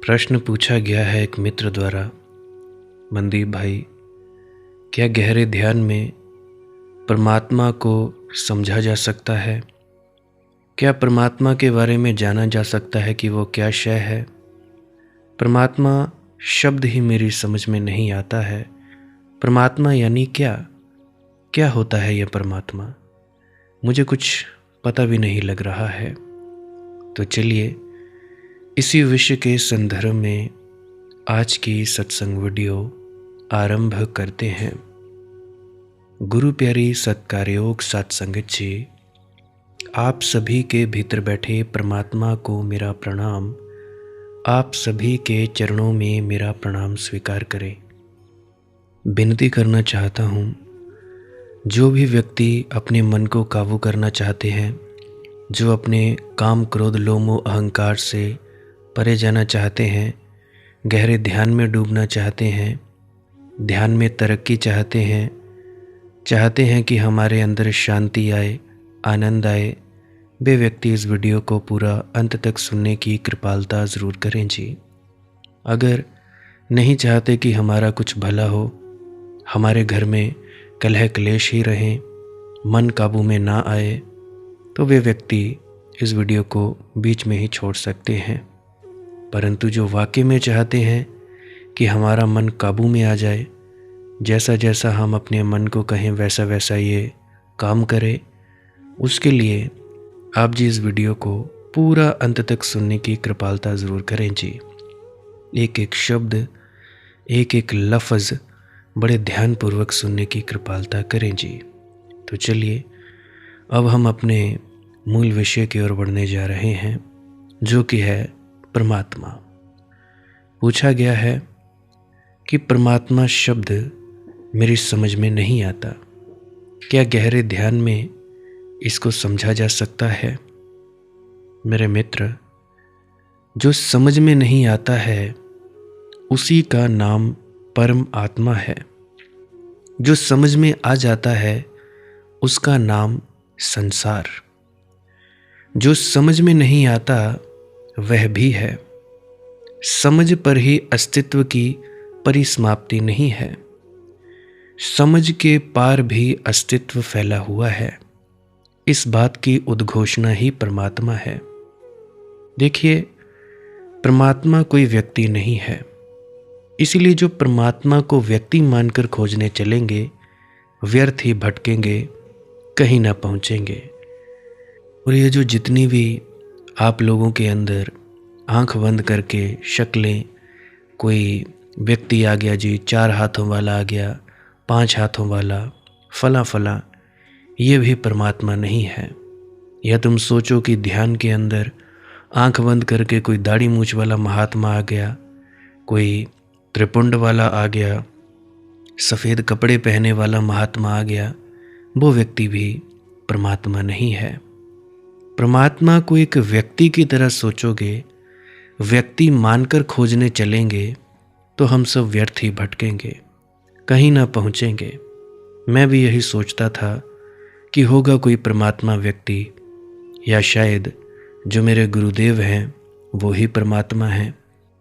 प्रश्न पूछा गया है एक मित्र द्वारा, मनदीप भाई, क्या गहरे ध्यान में परमात्मा को समझा जा सकता है? क्या परमात्मा के बारे में जाना जा सकता है कि वो क्या शय है? परमात्मा शब्द ही मेरी समझ में नहीं आता है। परमात्मा यानी क्या? क्या होता है यह परमात्मा? मुझे कुछ पता भी नहीं लग रहा है। तो चलिए इसी विषय के संदर्भ में आज की सत्संग वीडियो आरंभ करते हैं। गुरु प्यारी सत्कारयोग सत्संगत जी, आप सभी के भीतर बैठे परमात्मा को मेरा प्रणाम। आप सभी के चरणों में मेरा प्रणाम स्वीकार करें। विनती करना चाहता हूँ, जो भी व्यक्ति अपने मन को काबू करना चाहते हैं, जो अपने काम क्रोध लोभ मोह अहंकार से परे जाना चाहते हैं, गहरे ध्यान में डूबना चाहते हैं, ध्यान में तरक्की चाहते हैं कि हमारे अंदर शांति आए, आनंद आए, वे व्यक्ति इस वीडियो को पूरा अंत तक सुनने की कृपालता ज़रूर करें जी। अगर नहीं चाहते कि हमारा कुछ भला हो, हमारे घर में कलह क्लेश ही रहें, मन काबू में ना आए, तो वे व्यक्ति इस वीडियो को बीच में ही छोड़ सकते हैं। परंतु जो वाकई में चाहते हैं कि हमारा मन काबू में आ जाए, जैसा जैसा हम अपने मन को कहें वैसा वैसा ये काम करे, उसके लिए आप जी इस वीडियो को पूरा अंत तक सुनने की कृपालता ज़रूर करें जी। एक एक शब्द, एक एक लफ्ज़ बड़े ध्यानपूर्वक सुनने की कृपालता करें जी। तो चलिए अब हम अपने मूल विषय की ओर बढ़ने जा रहे हैं, जो कि है परमात्मा। पूछा गया है कि परमात्मा शब्द मेरी समझ में नहीं आता, क्या गहरे ध्यान में इसको समझा जा सकता है? मेरे मित्र, जो समझ में नहीं आता है उसी का नाम परम आत्मा है। जो समझ में आ जाता है उसका नाम संसार। जो समझ में नहीं आता वह भी है। समझ पर ही अस्तित्व की परिसमाप्ति नहीं है। समझ के पार भी अस्तित्व फैला हुआ है। इस बात की उद्घोषणा ही परमात्मा है। देखिए, परमात्मा कोई व्यक्ति नहीं है, इसीलिए जो परमात्मा को व्यक्ति मानकर खोजने चलेंगे व्यर्थ ही भटकेंगे, कहीं ना पहुंचेंगे। और ये जो जितनी भी आप लोगों के अंदर आंख बंद करके शक्लें, कोई व्यक्ति आ गया जी, 4 हाथों वाला आ गया, 5 हाथों वाला, फला फला, ये भी परमात्मा नहीं है। या तुम सोचो कि ध्यान के अंदर आंख बंद करके कोई दाढ़ी मूछ वाला महात्मा आ गया, कोई त्रिपुंड वाला आ गया, सफ़ेद कपड़े पहने वाला महात्मा आ गया, वो व्यक्ति भी परमात्मा नहीं है। परमात्मा को एक व्यक्ति की तरह सोचोगे, व्यक्ति मानकर खोजने चलेंगे, तो हम सब व्यर्थ ही भटकेंगे, कहीं ना पहुँचेंगे। मैं भी यही सोचता था कि होगा कोई परमात्मा व्यक्ति, या शायद जो मेरे गुरुदेव हैं वो ही परमात्मा हैं,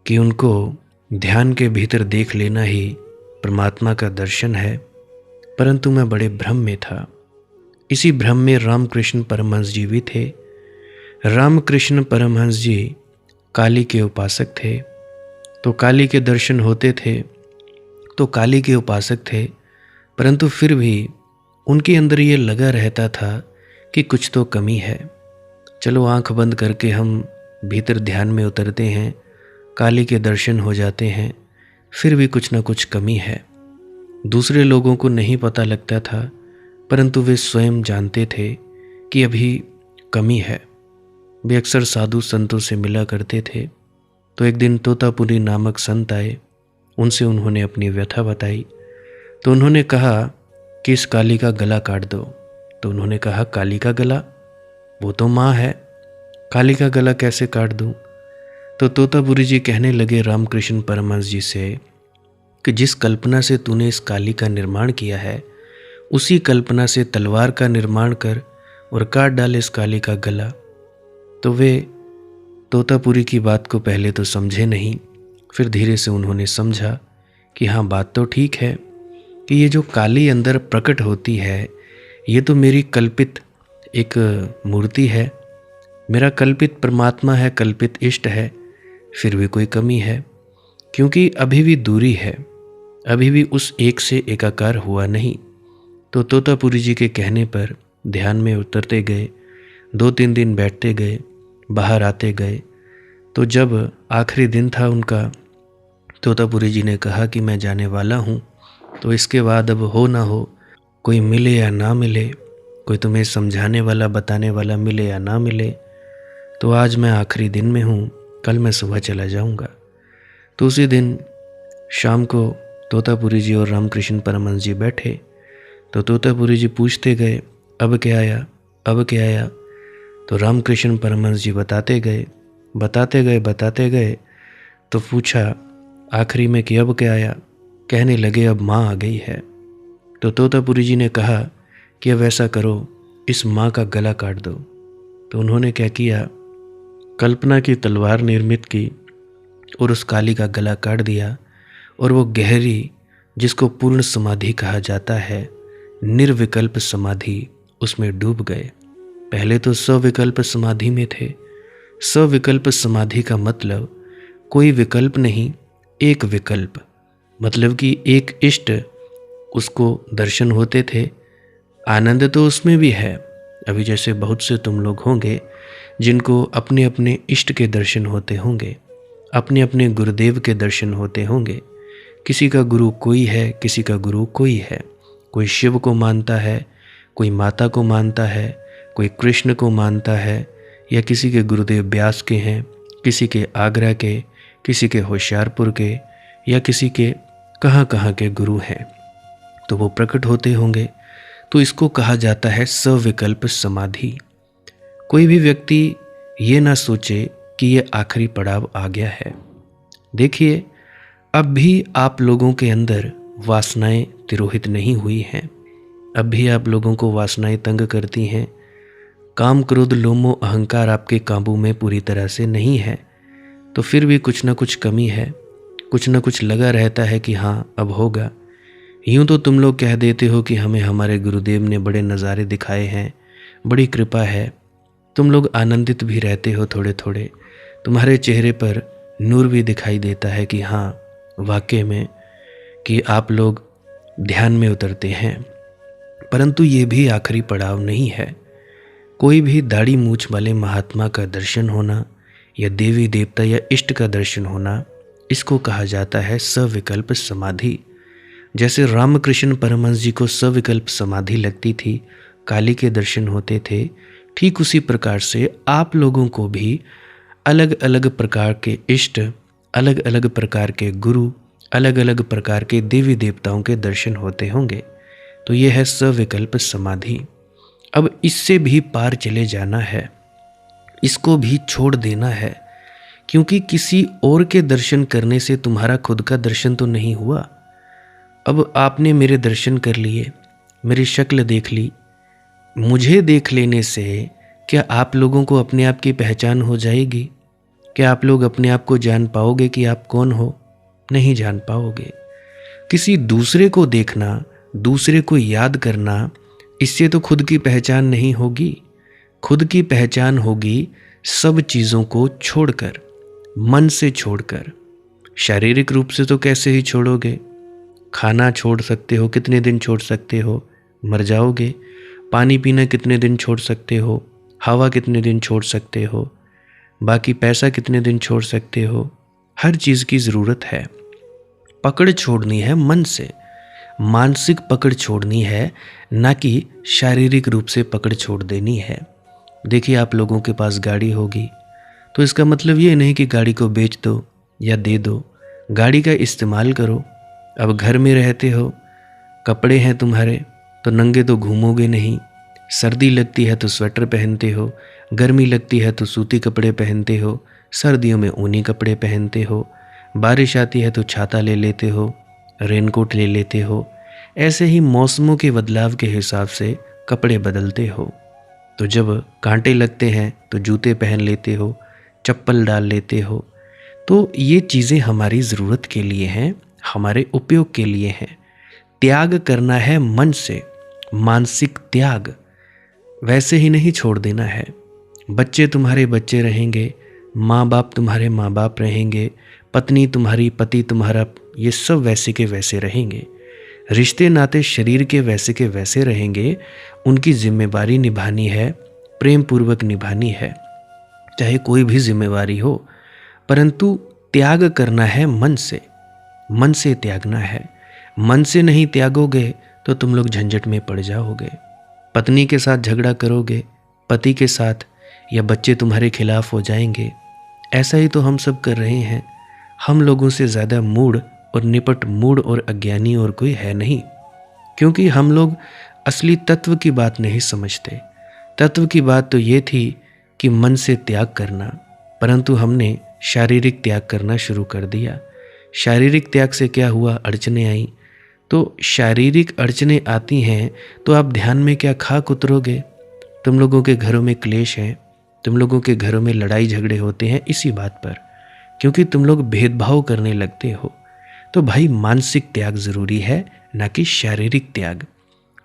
कि उनको ध्यान के भीतर देख लेना ही परमात्मा का दर्शन है। परंतु मैं बड़े भ्रम में था। इसी भ्रम में रामकृष्ण परमहंस जी भी थे। रामकृष्ण परमहंस जी काली के उपासक थे, तो काली के दर्शन होते थे, तो काली के उपासक थे। परंतु फिर भी उनके अंदर ये लगा रहता था कि कुछ तो कमी है। चलो आंख बंद करके हम भीतर ध्यान में उतरते हैं, काली के दर्शन हो जाते हैं, फिर भी कुछ ना कुछ कमी है। दूसरे लोगों को नहीं पता लगता था, परंतु वे स्वयं जानते थे कि अभी कमी है। वे अक्सर साधु संतों से मिला करते थे। तो एक दिन तोतापुरी नामक संत आए, उनसे उन्होंने अपनी व्यथा बताई। तो उन्होंने कहा कि इस काली का गला काट दो। तो उन्होंने कहा, काली का गला? वो तो माँ है, काली का गला कैसे काट दूँ? तो तोतापुरी जी कहने लगे रामकृष्ण परमहंस जी से कि जिस कल्पना से तूने इस काली का निर्माण किया है, उसी कल्पना से तलवार का निर्माण कर और काट डाल इस काली का गला। तो वे तोतापुरी की बात को पहले तो समझे नहीं, फिर धीरे से उन्होंने समझा कि हाँ, बात तो ठीक है कि ये जो काली अंदर प्रकट होती है, ये तो मेरी कल्पित एक मूर्ति है, मेरा कल्पित परमात्मा है, कल्पित इष्ट है। फिर भी कोई कमी है, क्योंकि अभी भी दूरी है, अभी भी उस एक से एकाकार हुआ नहीं। तो तोतापुरी जी के कहने पर ध्यान में उतरते गए, 2-3 दिन बैठते गए, बाहर आते गए। तो जब आखिरी दिन था उनका, तोतापुरी जी ने कहा कि मैं जाने वाला हूँ, तो इसके बाद अब हो ना हो, कोई मिले या ना मिले, कोई तुम्हें समझाने वाला बताने वाला मिले या ना मिले, तो आज मैं आखिरी दिन में हूँ, कल मैं सुबह चला जाऊँगा। तो उसी दिन शाम को तोतापुरी जी और रामकृष्ण परमहंस जी बैठे। तो तोतापुरी जी पूछते गए, अब क्या आया, अब क्या आया। तो रामकृष्ण परमहंस जी बताते गए। तो पूछा आखिरी में कि अब क्या आया। कहने लगे, अब माँ आ गई है। तो तोतापुरी जी ने कहा कि अब ऐसा करो, इस माँ का गला काट दो। तो उन्होंने क्या किया, कल्पना की तलवार निर्मित की और उस काली का गला काट दिया, और वो गहरी, जिसको पूर्ण समाधि कहा जाता है, निर्विकल्प समाधि, उसमें डूब गए। पहले तो सविकल्प समाधि में थे। सविकल्प समाधि का मतलब कोई विकल्प नहीं, एक विकल्प, मतलब कि एक इष्ट, उसको दर्शन होते थे। आनंद तो उसमें भी है। अभी जैसे बहुत से तुम लोग होंगे जिनको अपने अपने इष्ट के दर्शन होते होंगे, अपने अपने गुरुदेव के दर्शन होते होंगे। किसी का गुरु कोई है, किसी का गुरु कोई है। कोई शिव को मानता है, कोई माता को मानता है, कोई कृष्ण को मानता है, या किसी के गुरुदेव व्यास के हैं, किसी के आगरा के, किसी के होशियारपुर के, या किसी के कहाँ कहाँ के गुरु हैं। तो वो प्रकट होते होंगे। तो इसको कहा जाता है सविकल्प समाधि। कोई भी व्यक्ति ये ना सोचे कि ये आखिरी पड़ाव आ गया है। देखिए, अब भी आप लोगों के अंदर वासनाएं तिरोहित नहीं हुई हैं। अब भी आप लोगों को वासनाएं तंग करती हैं। काम, क्रोध, लोमो, अहंकार आपके काबू में पूरी तरह से नहीं है। तो फिर भी कुछ ना कुछ कमी है, कुछ ना कुछ लगा रहता है कि हाँ, अब होगा। यूँ तो तुम लोग कह देते हो कि हमें हमारे गुरुदेव ने बड़े नज़ारे दिखाए हैं, बड़ी कृपा है। तुम लोग आनंदित भी रहते हो थोड़े थोड़े, तुम्हारे चेहरे पर नूर भी दिखाई देता है कि हाँ, वाकई में कि आप लोग ध्यान में उतरते हैं। परंतु ये भी आखिरी पड़ाव नहीं है। कोई भी दाढ़ी मूछ वाले महात्मा का दर्शन होना, या देवी देवता या इष्ट का दर्शन होना, इसको कहा जाता है सविकल्प समाधि। जैसे रामकृष्ण परमहंस जी को सविकल्प समाधि लगती थी, काली के दर्शन होते थे, ठीक उसी प्रकार से आप लोगों को भी अलग अलग प्रकार के इष्ट, अलग अलग प्रकार के गुरु, अलग अलग प्रकार के देवी देवताओं के दर्शन होते होंगे। तो ये है सविकल्प समाधि। अब इससे भी पार चले जाना है, इसको भी छोड़ देना है, क्योंकि किसी और के दर्शन करने से तुम्हारा खुद का दर्शन तो नहीं हुआ। अब आपने मेरे दर्शन कर लिए, मेरी शक्ल देख ली, मुझे देख लेने से क्या आप लोगों को अपने आप की पहचान हो जाएगी? क्या आप लोग अपने आप को जान पाओगे कि आप कौन हो? नहीं जान पाओगे। किसी दूसरे को देखना, दूसरे को याद करना, इससे तो खुद की पहचान नहीं होगी। खुद की पहचान होगी सब चीज़ों को छोड़कर, मन से छोड़कर। शारीरिक रूप से तो कैसे ही छोड़ोगे? खाना छोड़ सकते हो, कितने दिन छोड़ सकते हो? मर जाओगे। पानी पीना कितने दिन छोड़ सकते हो? हवा कितने दिन छोड़ सकते हो? बाकी पैसा कितने दिन छोड़ सकते हो? हर चीज़ की ज़रूरत है। पकड़ छोड़नी है मन से, मानसिक पकड़ छोड़नी है, ना कि शारीरिक रूप से पकड़ छोड़ देनी है। देखिए, आप लोगों के पास गाड़ी होगी, तो इसका मतलब ये नहीं कि गाड़ी को बेच दो या दे दो। गाड़ी का इस्तेमाल करो। अब घर में रहते हो, कपड़े हैं तुम्हारे, तो नंगे तो घूमोगे नहीं। सर्दी लगती है तो स्वेटर पहनते हो, गर्मी लगती है तो सूती कपड़े पहनते हो, सर्दियों में ऊनी कपड़े पहनते हो, बारिश आती है तो छाता ले लेते हो, रेनकोट ले लेते हो। ऐसे ही मौसमों के बदलाव के हिसाब से कपड़े बदलते हो। तो जब कांटे लगते हैं तो जूते पहन लेते हो, चप्पल डाल लेते हो। तो ये चीज़ें हमारी ज़रूरत के लिए हैं, हमारे उपयोग के लिए हैं। त्याग करना है मन से, मानसिक त्याग, वैसे ही नहीं छोड़ देना है। बच्चे तुम्हारे बच्चे रहेंगे, माँ बाप तुम्हारे माँ बाप रहेंगे, पत्नी तुम्हारी, पति तुम्हारा, ये सब वैसे के वैसे रहेंगे। रिश्ते नाते शरीर के वैसे रहेंगे। उनकी जिम्मेवारी निभानी है, प्रेम पूर्वक निभानी है, चाहे कोई भी जिम्मेवारी हो, परंतु त्याग करना है मन से त्यागना है। मन से नहीं त्यागोगे तो तुम लोग झंझट में पड़ जाओगे। पत्नी के साथ झगड़ा करोगे, पति के साथ, या बच्चे तुम्हारे खिलाफ हो जाएंगे। ऐसा ही तो हम सब कर रहे हैं। हम लोगों से ज़्यादा मूढ़ और निपट मूढ़ और अज्ञानी और कोई है नहीं, क्योंकि हम लोग असली तत्व की बात नहीं समझते। तत्व की बात तो ये थी कि मन से त्याग करना, परंतु हमने शारीरिक त्याग करना शुरू कर दिया। शारीरिक त्याग से क्या हुआ? अड़चने आई। तो शारीरिक अड़चने आती हैं तो आप ध्यान में क्या खाक उतरोगे? तुम लोगों के घरों में क्लेश है, तुम लोगों के घरों में लड़ाई झगड़े होते हैं इसी बात पर, क्योंकि तुम लोग भेदभाव करने लगते हो। तो भाई मानसिक त्याग ज़रूरी है, ना कि शारीरिक त्याग।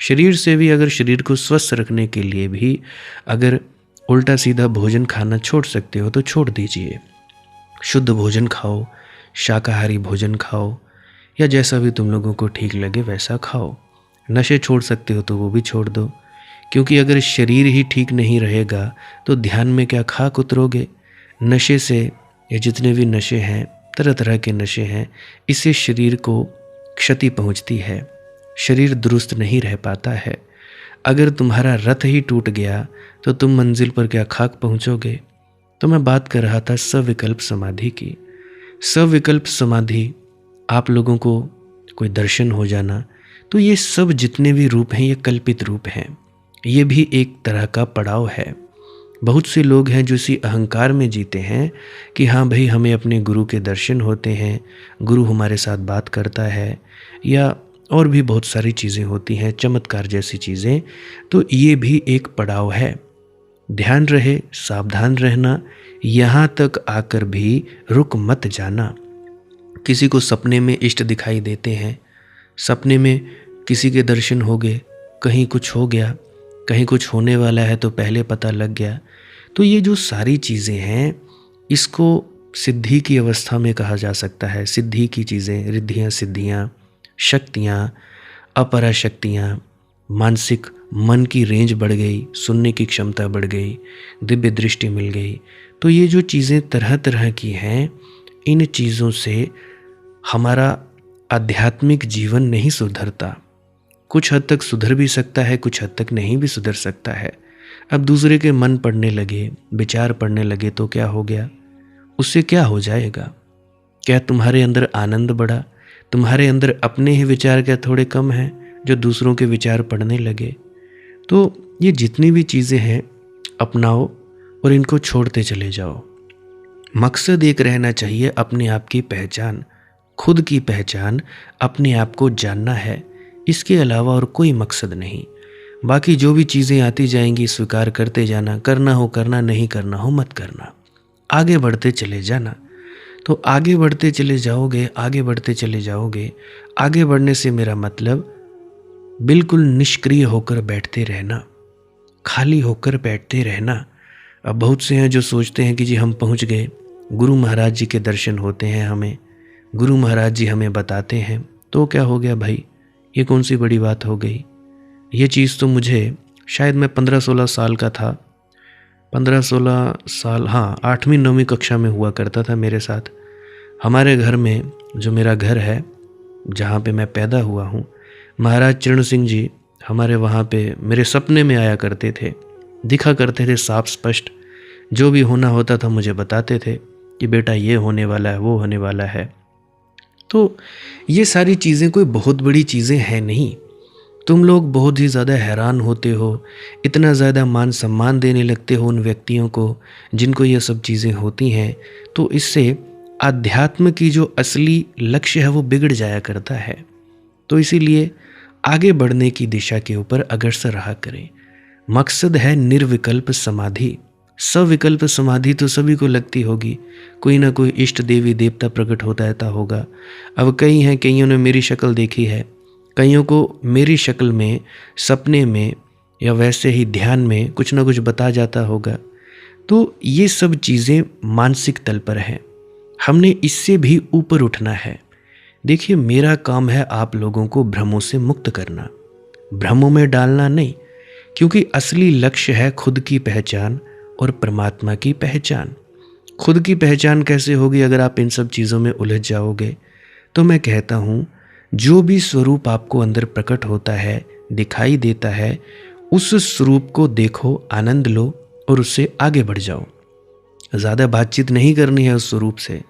शरीर से भी, अगर शरीर को स्वस्थ रखने के लिए भी अगर उल्टा सीधा भोजन खाना छोड़ सकते हो तो छोड़ दीजिए। शुद्ध भोजन खाओ, शाकाहारी भोजन खाओ, या जैसा भी तुम लोगों को ठीक लगे वैसा खाओ। नशे छोड़ सकते हो तो वो भी छोड़ दो, क्योंकि अगर शरीर ही ठीक नहीं रहेगा तो ध्यान में क्या खाक उतरोगे? नशे से, या जितने भी नशे हैं, तरह तरह के नशे हैं, इससे शरीर को क्षति पहुंचती है, शरीर दुरुस्त नहीं रह पाता है। अगर तुम्हारा रथ ही टूट गया तो तुम मंजिल पर क्या खाक पहुंचोगे? तो मैं बात कर रहा था सविकल्प समाधि की। सविकल्प समाधि, आप लोगों को कोई दर्शन हो जाना, तो ये सब जितने भी रूप हैं ये कल्पित रूप हैं। ये भी एक तरह का पड़ाव है। बहुत से लोग हैं जो इसी अहंकार में जीते हैं कि हाँ भाई हमें अपने गुरु के दर्शन होते हैं, गुरु हमारे साथ बात करता है, या और भी बहुत सारी चीज़ें होती हैं, चमत्कार जैसी चीज़ें। तो ये भी एक पड़ाव है। ध्यान रहे, सावधान रहना, यहाँ तक आकर भी रुक मत जाना। किसी को सपने में इष्ट दिखाई देते हैं, सपने में किसी के दर्शन हो गए, कहीं कुछ हो गया, कहीं कुछ होने वाला है तो पहले पता लग गया। तो ये जो सारी चीज़ें हैं, इसको सिद्धि की अवस्था में कहा जा सकता है। सिद्धि की चीज़ें, रिद्धियाँ, सिद्धियाँ, शक्तियाँ, अपरा शक्तियाँ, मानसिक मन की रेंज बढ़ गई, सुनने की क्षमता बढ़ गई, दिव्य दृष्टि मिल गई। तो ये जो चीज़ें तरह तरह की हैं, इन चीज़ों से हमारा आध्यात्मिक जीवन नहीं सुधरता। कुछ हद तक सुधर भी सकता है, कुछ हद तक नहीं भी सुधर सकता है। अब दूसरे के मन पढ़ने लगे, विचार पढ़ने लगे तो क्या हो गया? उससे क्या हो जाएगा? क्या तुम्हारे अंदर आनंद बढ़ा? तुम्हारे अंदर अपने ही विचार क्या थोड़े कम हैं जो दूसरों के विचार पढ़ने लगे? तो ये जितनी भी चीज़ें हैं अपनाओ और इनको छोड़ते चले जाओ। मकसद एक रहना चाहिए, अपने आप की पहचान, खुद की पहचान, अपने आप को जानना है। इसके अलावा और कोई मकसद नहीं। बाकी जो भी चीज़ें आती जाएंगी स्वीकार करते जाना, करना हो करना, नहीं करना हो मत करना, आगे बढ़ते चले जाना। तो आगे बढ़ते चले जाओगे, आगे बढ़ते चले जाओगे। आगे बढ़ने से मेरा मतलब बिल्कुल निष्क्रिय होकर बैठते रहना, खाली होकर बैठते रहना। अब बहुत से हैं जो सोचते हैं कि जी हम पहुंच गए, गुरु महाराज जी के दर्शन होते हैं हमें, गुरु महाराज जी हमें बताते हैं, तो क्या हो गया भाई? ये कौन सी बड़ी बात हो गई? ये चीज़ तो मुझे शायद मैं 15-16 साल का था, 15-16 साल, हाँ 8वीं-9वीं कक्षा में हुआ करता था मेरे साथ। हमारे घर में, जो मेरा घर है जहाँ पे मैं पैदा हुआ हूँ, महाराज चरण सिंह जी हमारे वहाँ पे मेरे सपने में आया करते थे, दिखा करते थे साफ स्पष्ट। जो भी होना होता था मुझे बताते थे कि बेटा ये होने वाला है, वो होने वाला है। तो ये सारी चीज़ें कोई बहुत बड़ी चीज़ें हैं नहीं। तुम लोग बहुत ही ज़्यादा हैरान होते हो, इतना ज़्यादा मान सम्मान देने लगते हो उन व्यक्तियों को जिनको ये सब चीज़ें होती हैं। तो इससे आध्यात्म की जो असली लक्ष्य है वो बिगड़ जाया करता है। तो इसीलिए आगे बढ़ने की दिशा के ऊपर अग्रसर रहा करें। मकसद है निर्विकल्प समाधि, सविकल्प समाधि तो सभी को लगती होगी, कोई ना कोई इष्ट देवी देवता प्रकट होता रहता होगा। अब कई हैं, कईयों ने मेरी शक्ल देखी है, कईयों को मेरी शक्ल में सपने में या वैसे ही ध्यान में कुछ ना कुछ बता जाता होगा। तो ये सब चीज़ें मानसिक तल पर हैं, हमने इससे भी ऊपर उठना है। देखिए, मेरा काम है आप लोगों को भ्रमों से मुक्त करना, भ्रमों में डालना नहीं, क्योंकि असली लक्ष्य है खुद की पहचान और परमात्मा की पहचान। खुद की पहचान कैसे होगी अगर आप इन सब चीज़ों में उलझ जाओगे? तो मैं कहता हूँ, जो भी स्वरूप आपको अंदर प्रकट होता है, दिखाई देता है, उस स्वरूप को देखो, आनंद लो और उससे आगे बढ़ जाओ। ज़्यादा बातचीत नहीं करनी है उस स्वरूप से।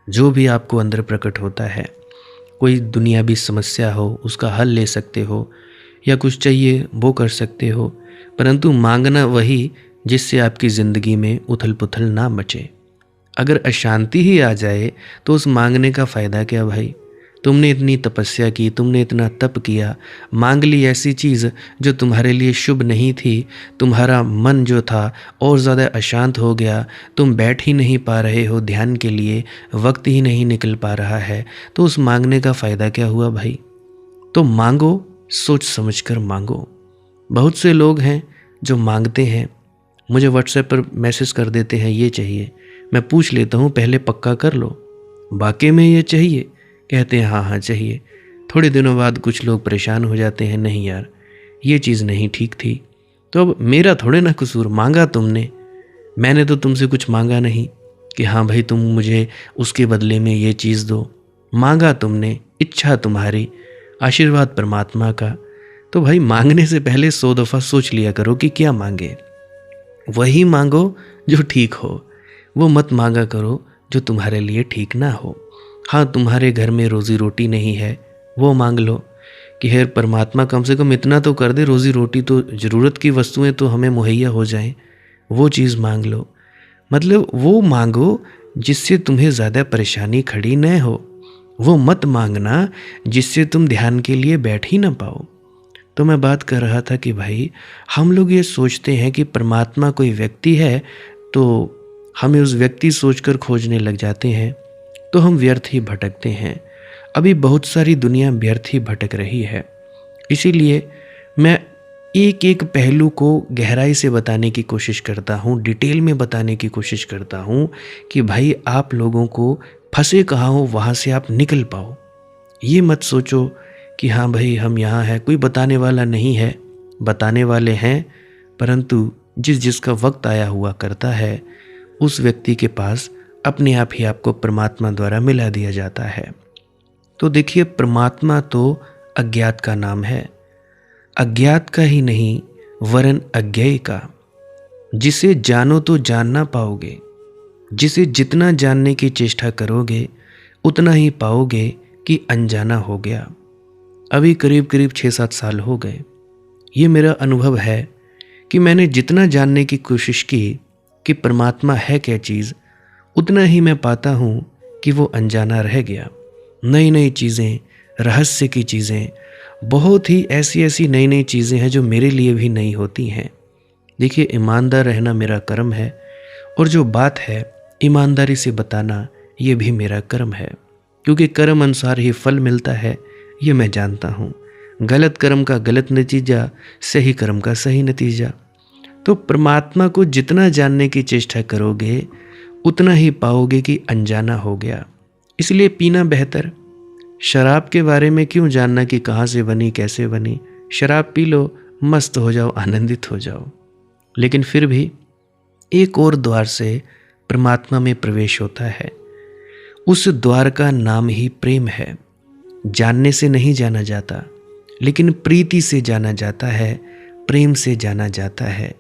जो भी आपको अंदर प्रकट होता है, कोई दुनियावी समस्या हो उसका हल ले सकते हो, या कुछ चाहिए वो कर सकते हो, परंतु मांगना वही जिससे आपकी ज़िंदगी में उथल पुथल ना मचे। अगर अशांति ही आ जाए तो उस मांगने का फ़ायदा क्या भाई? तुमने इतनी तपस्या की, तुमने इतना तप किया, मांग ली ऐसी चीज़ जो तुम्हारे लिए शुभ नहीं थी, तुम्हारा मन जो था और ज़्यादा अशांत हो गया, तुम बैठ ही नहीं पा रहे हो ध्यान के लिए, वक्त ही नहीं निकल पा रहा है, तो उस मांगने का फ़ायदा क्या हुआ भाई? तो मांगो, सोच समझ कर मांगो। बहुत से लोग हैं जो मांगते हैं, मुझे व्हाट्सएप पर मैसेज कर देते हैं ये चाहिए, मैं पूछ लेता हूँ पहले पक्का कर लो, वाकई में ये चाहिए? कहते हैं हाँ हाँ चाहिए। थोड़े दिनों बाद कुछ लोग परेशान हो जाते हैं, नहीं यार ये चीज़ नहीं ठीक थी। तो अब मेरा थोड़े ना कसूर, मांगा तुमने, मैंने तो तुमसे कुछ मांगा नहीं कि हाँ भाई तुम मुझे उसके बदले में ये चीज़ दो। मांगा तुमने, इच्छा तुम्हारी, आशीर्वाद परमात्मा का। तो भाई मांगने से पहले 100 दफ़ा सोच लिया करो कि क्या मांगे। वही मांगो जो ठीक हो, वो मत मांगा करो जो तुम्हारे लिए ठीक ना हो। हाँ, तुम्हारे घर में रोज़ी रोटी नहीं है, वो मांग लो कि हे परमात्मा कम से कम इतना तो कर दे, रोज़ी रोटी तो, ज़रूरत की वस्तुएं तो हमें मुहैया हो जाएं, वो चीज़ मांग लो। मतलब वो मांगो जिससे तुम्हें ज़्यादा परेशानी खड़ी न हो। वो मत मांगना जिससे तुम ध्यान के लिए बैठ ही ना पाओ। तो मैं बात कर रहा था कि भाई हम लोग ये सोचते हैं कि परमात्मा कोई व्यक्ति है, तो हमें उस व्यक्ति सोचकर खोजने लग जाते हैं, तो हम व्यर्थ ही भटकते हैं। अभी बहुत सारी दुनिया व्यर्थ ही भटक रही है। इसीलिए मैं एक एक पहलू को गहराई से बताने की कोशिश करता हूँ, डिटेल में बताने की कोशिश करता हूँ कि भाई आप लोगों को फंसे कहाँ हो वहाँ से आप निकल पाओ। ये मत सोचो कि हाँ भाई हम यहाँ हैं, कोई बताने वाला नहीं है। बताने वाले हैं, परंतु जिसका वक्त आया हुआ करता है उस व्यक्ति के पास अपने आप ही आपको परमात्मा द्वारा मिला दिया जाता है। तो देखिए, परमात्मा तो अज्ञात का नाम है, अज्ञात का ही नहीं वरन अज्ञेय का। जिसे जानो तो जान ना पाओगे, जिसे जितना जानने की चेष्टा करोगे उतना ही पाओगे कि अनजाना हो गया। अभी करीब करीब 6-7 साल हो गए। ये मेरा अनुभव है कि मैंने जितना जानने की कोशिश की कि परमात्मा है क्या चीज़, उतना ही मैं पाता हूँ कि वो अनजाना रह गया। नई नई चीज़ें, रहस्य की चीज़ें, बहुत ही ऐसी ऐसी नई नई चीज़ें हैं जो मेरे लिए भी नई होती हैं। देखिए, ईमानदार रहना मेरा कर्म है, और जो बात है ईमानदारी से बताना ये भी मेरा कर्म है, क्योंकि कर्म अनुसार ही फल मिलता है, ये मैं जानता हूँ। गलत कर्म का गलत नतीजा, सही कर्म का सही नतीजा। तो परमात्मा को जितना जानने की चेष्टा करोगे उतना ही पाओगे कि अनजाना हो गया। इसलिए पीना बेहतर। शराब के बारे में क्यों जानना कि कहाँ से बनी, कैसे बनी। शराब पी लो, मस्त हो जाओ, आनंदित हो जाओ। लेकिन फिर भी एक और द्वार से परमात्मा में प्रवेश होता है। उस द्वार का नाम ही प्रेम है। जानने से नहीं जाना जाता, लेकिन प्रीति से जाना जाता है, प्रेम से जाना जाता है।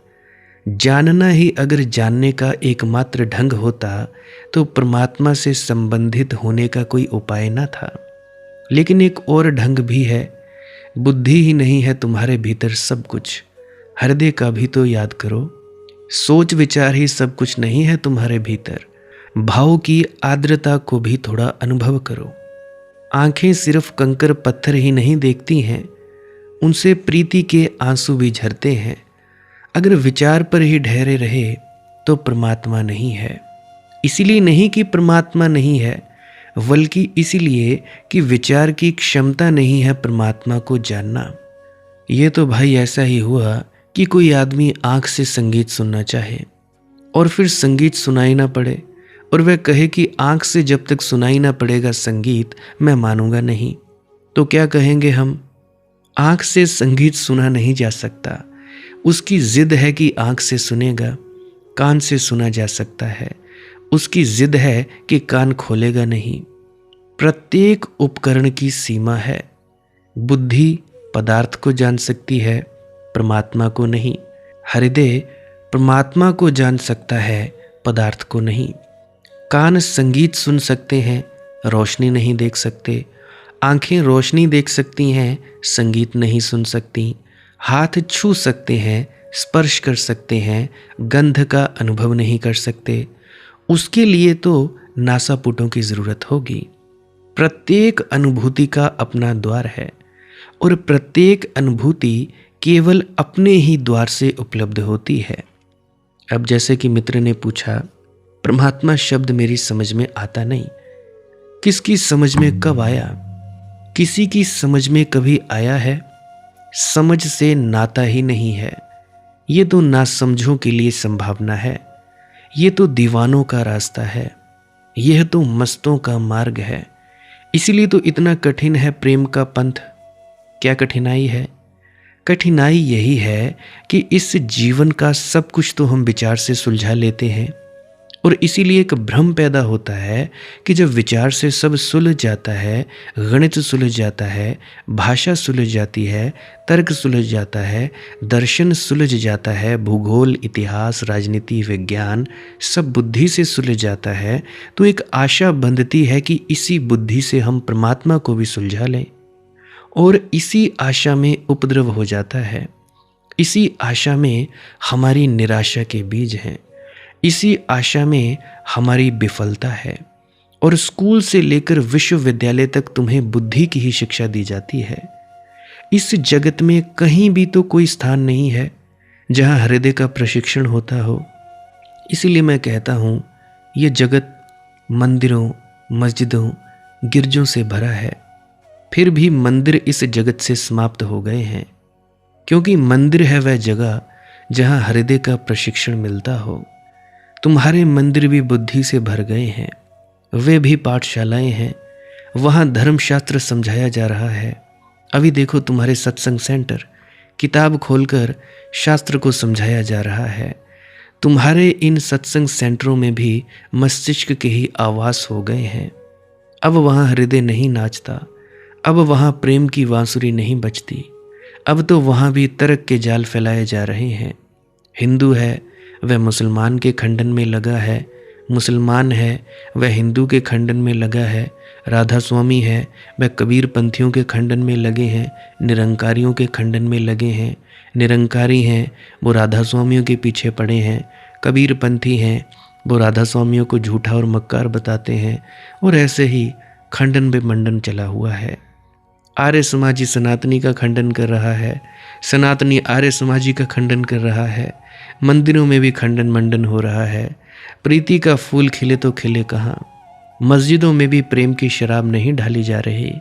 जानना ही अगर जानने का एकमात्र ढंग होता तो परमात्मा से संबंधित होने का कोई उपाय न था। लेकिन एक और ढंग भी है। बुद्धि ही नहीं है तुम्हारे भीतर सब कुछ, हृदय का भी तो याद करो। सोच विचार ही सब कुछ नहीं है तुम्हारे भीतर, भाव की आर्द्रता को भी थोड़ा अनुभव करो। आंखें सिर्फ कंकर पत्थर ही नहीं देखती हैं, उनसे प्रीति के आंसू भी झरते हैं। अगर विचार पर ही ठहरे रहे तो परमात्मा नहीं है। इसीलिए नहीं कि परमात्मा नहीं है, बल्कि इसीलिए कि विचार की क्षमता नहीं है परमात्मा को जानना। ये तो भाई ऐसा ही हुआ कि कोई आदमी आंख से संगीत सुनना चाहे और फिर संगीत सुनाई ना पड़े, और वह कहे कि आंख से जब तक सुनाई ना पड़ेगा संगीत मैं मानूंगा नहीं। तो क्या कहेंगे हम? आंख से संगीत सुना नहीं जा सकता। उसकी जिद है कि आंख से सुनेगा, कान से सुना जा सकता है। उसकी जिद है कि कान खोलेगा नहीं। प्रत्येक उपकरण की सीमा है। बुद्धि पदार्थ को जान सकती है, परमात्मा को नहीं। हृदय परमात्मा को जान सकता है, पदार्थ को नहीं। कान संगीत सुन सकते हैं, रोशनी नहीं देख सकते। आंखें रोशनी देख सकती हैं, संगीत नहीं सुन सकती। हाथ छू सकते हैं, स्पर्श कर सकते हैं, गंध का अनुभव नहीं कर सकते। उसके लिए तो नासापुटों की जरूरत होगी। प्रत्येक अनुभूति का अपना द्वार है और प्रत्येक अनुभूति केवल अपने ही द्वार से उपलब्ध होती है। अब जैसे कि मित्र ने पूछा, परमात्मा शब्द मेरी समझ में आता नहीं। किसकी समझ में कब आया? किसी की समझ में कभी आया है? समझ से नाता ही नहीं है। ये तो नासमझों के लिए संभावना है। ये तो दीवानों का रास्ता है। यह तो मस्तों का मार्ग है। इसीलिए तो इतना कठिन है प्रेम का पंथ। क्या कठिनाई है? कठिनाई यही है कि इस जीवन का सब कुछ तो हम विचार से सुलझा लेते हैं, और इसीलिए एक भ्रम पैदा होता है कि जब विचार से सब सुलझ जाता है, गणित सुलझ जाता है, भाषा सुलझ जाती है, तर्क सुलझ जाता है, दर्शन सुलझ जाता है, भूगोल, इतिहास, राजनीति, विज्ञान सब बुद्धि से सुलझ जाता है, तो एक आशा बंधती है कि इसी बुद्धि से हम परमात्मा को भी सुलझा लें। और इसी आशा में उपद्रव हो जाता है। इसी आशा में हमारी निराशा के बीज हैं। इसी आशा में हमारी विफलता है। और स्कूल से लेकर विश्वविद्यालय तक तुम्हें बुद्धि की ही शिक्षा दी जाती है। इस जगत में कहीं भी तो कोई स्थान नहीं है जहां हृदय का प्रशिक्षण होता हो। इसीलिए मैं कहता हूं, यह जगत मंदिरों, मस्जिदों, गिरजों से भरा है। फिर भी मंदिर इस जगत से समाप्त हो गए हैं, क्योंकि मंदिर है वह जगह जहां हृदय का प्रशिक्षण मिलता हो। तुम्हारे मंदिर भी बुद्धि से भर गए हैं। वे भी पाठशालाएं हैं। वहां धर्मशास्त्र समझाया जा रहा है। अभी देखो तुम्हारे सत्संग सेंटर, किताब खोलकर शास्त्र को समझाया जा रहा है। तुम्हारे इन सत्संग सेंटरों में भी मस्तिष्क के ही आवास हो गए हैं। अब वहां हृदय नहीं नाचता। अब वहां प्रेम की बांसुरी नहीं बजती। अब तो वहां भी तर्क के जाल फैलाए जा रहे हैं। हिंदू है वह मुसलमान के खंडन में लगा है, मुसलमान है वह हिंदू के खंडन में लगा है, राधा स्वामी है वह कबीर पंथियों के खंडन में लगे हैं, निरंकारियों के खंडन में लगे हैं, निरंकारी हैं वो राधा स्वामियों के पीछे पड़े हैं, कबीर पंथी हैं वो राधा स्वामियों को झूठा और मक्कार बताते हैं, और ऐसे ही खंडन पे मंडन चला हुआ है। आर्य समाजी सनातनी का खंडन कर रहा है, सनातनी आर्य समाजी का खंडन कर रहा है, मंदिरों में भी खंडन मंडन हो रहा है। प्रीति का फूल खिले तो खिले कहाँ। मस्जिदों में भी प्रेम की शराब नहीं ढाली जा रही।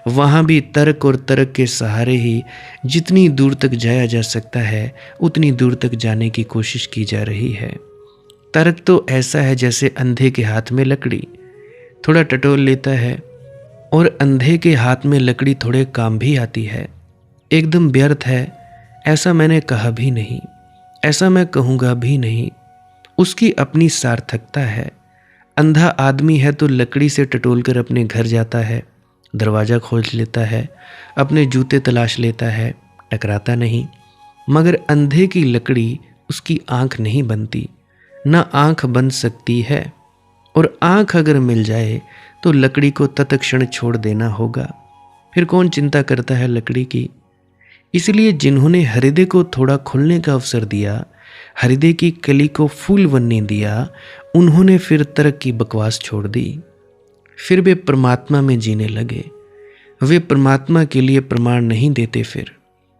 वहाँ भी तर्क और तर्क के सहारे ही जितनी दूर तक जाया जा सकता है उतनी दूर तक जाने की कोशिश की जा रही है। तर्क तो ऐसा है जैसे अंधे के हाथ में लकड़ी, थोड़ा टटोल लेता है, और अंधे के हाथ में लकड़ी थोड़े काम भी आती है। एकदम व्यर्थ है ऐसा मैंने कहा भी नहीं, ऐसा मैं कहूँगा भी नहीं। उसकी अपनी सार्थकता है। अंधा आदमी है तो लकड़ी से टटोल कर अपने घर जाता है, दरवाज़ा खोल लेता है, अपने जूते तलाश लेता है, टकराता नहीं। मगर अंधे की लकड़ी उसकी आँख नहीं बनती, ना आँख बन सकती है। और आँख अगर मिल जाए तो लकड़ी को तत्क्षण छोड़ देना होगा। फिर कौन चिंता करता है लकड़ी की। इसलिए जिन्होंने हृदय को थोड़ा खुलने का अवसर दिया, हृदय की कली को फूल बनने दिया, उन्होंने फिर तर्क की बकवास छोड़ दी। फिर वे परमात्मा में जीने लगे। वे परमात्मा के लिए प्रमाण नहीं देते, फिर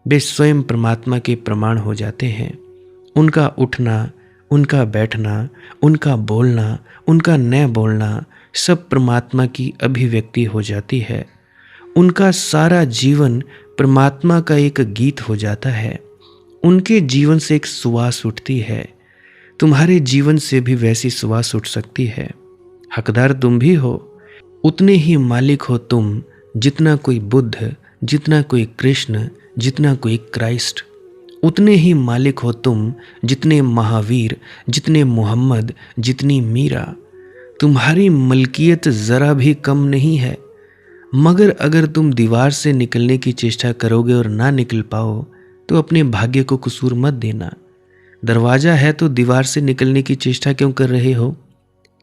वे स्वयं परमात्मा के प्रमाण हो जाते हैं। उनका उठना, उनका बैठना, उनका बोलना, उनका न बोलना सब परमात्मा की अभिव्यक्ति हो जाती है। उनका सारा जीवन परमात्मा का एक गीत हो जाता है। उनके जीवन से एक सुवास उठती है। तुम्हारे जीवन से भी वैसी सुवास उठ सकती है। हकदार तुम भी हो, उतने ही मालिक हो तुम जितना कोई बुद्ध, जितना कोई कृष्ण, जितना कोई क्राइस्ट। उतने ही मालिक हो तुम जितने महावीर, जितने मोहम्मद, जितनी मीरा। तुम्हारी मलकियत ज़रा भी कम नहीं है। मगर अगर तुम दीवार से निकलने की चेष्टा करोगे और ना निकल पाओ तो अपने भाग्य को कसूर मत देना। दरवाज़ा है तो दीवार से निकलने की चेष्टा क्यों कर रहे हो?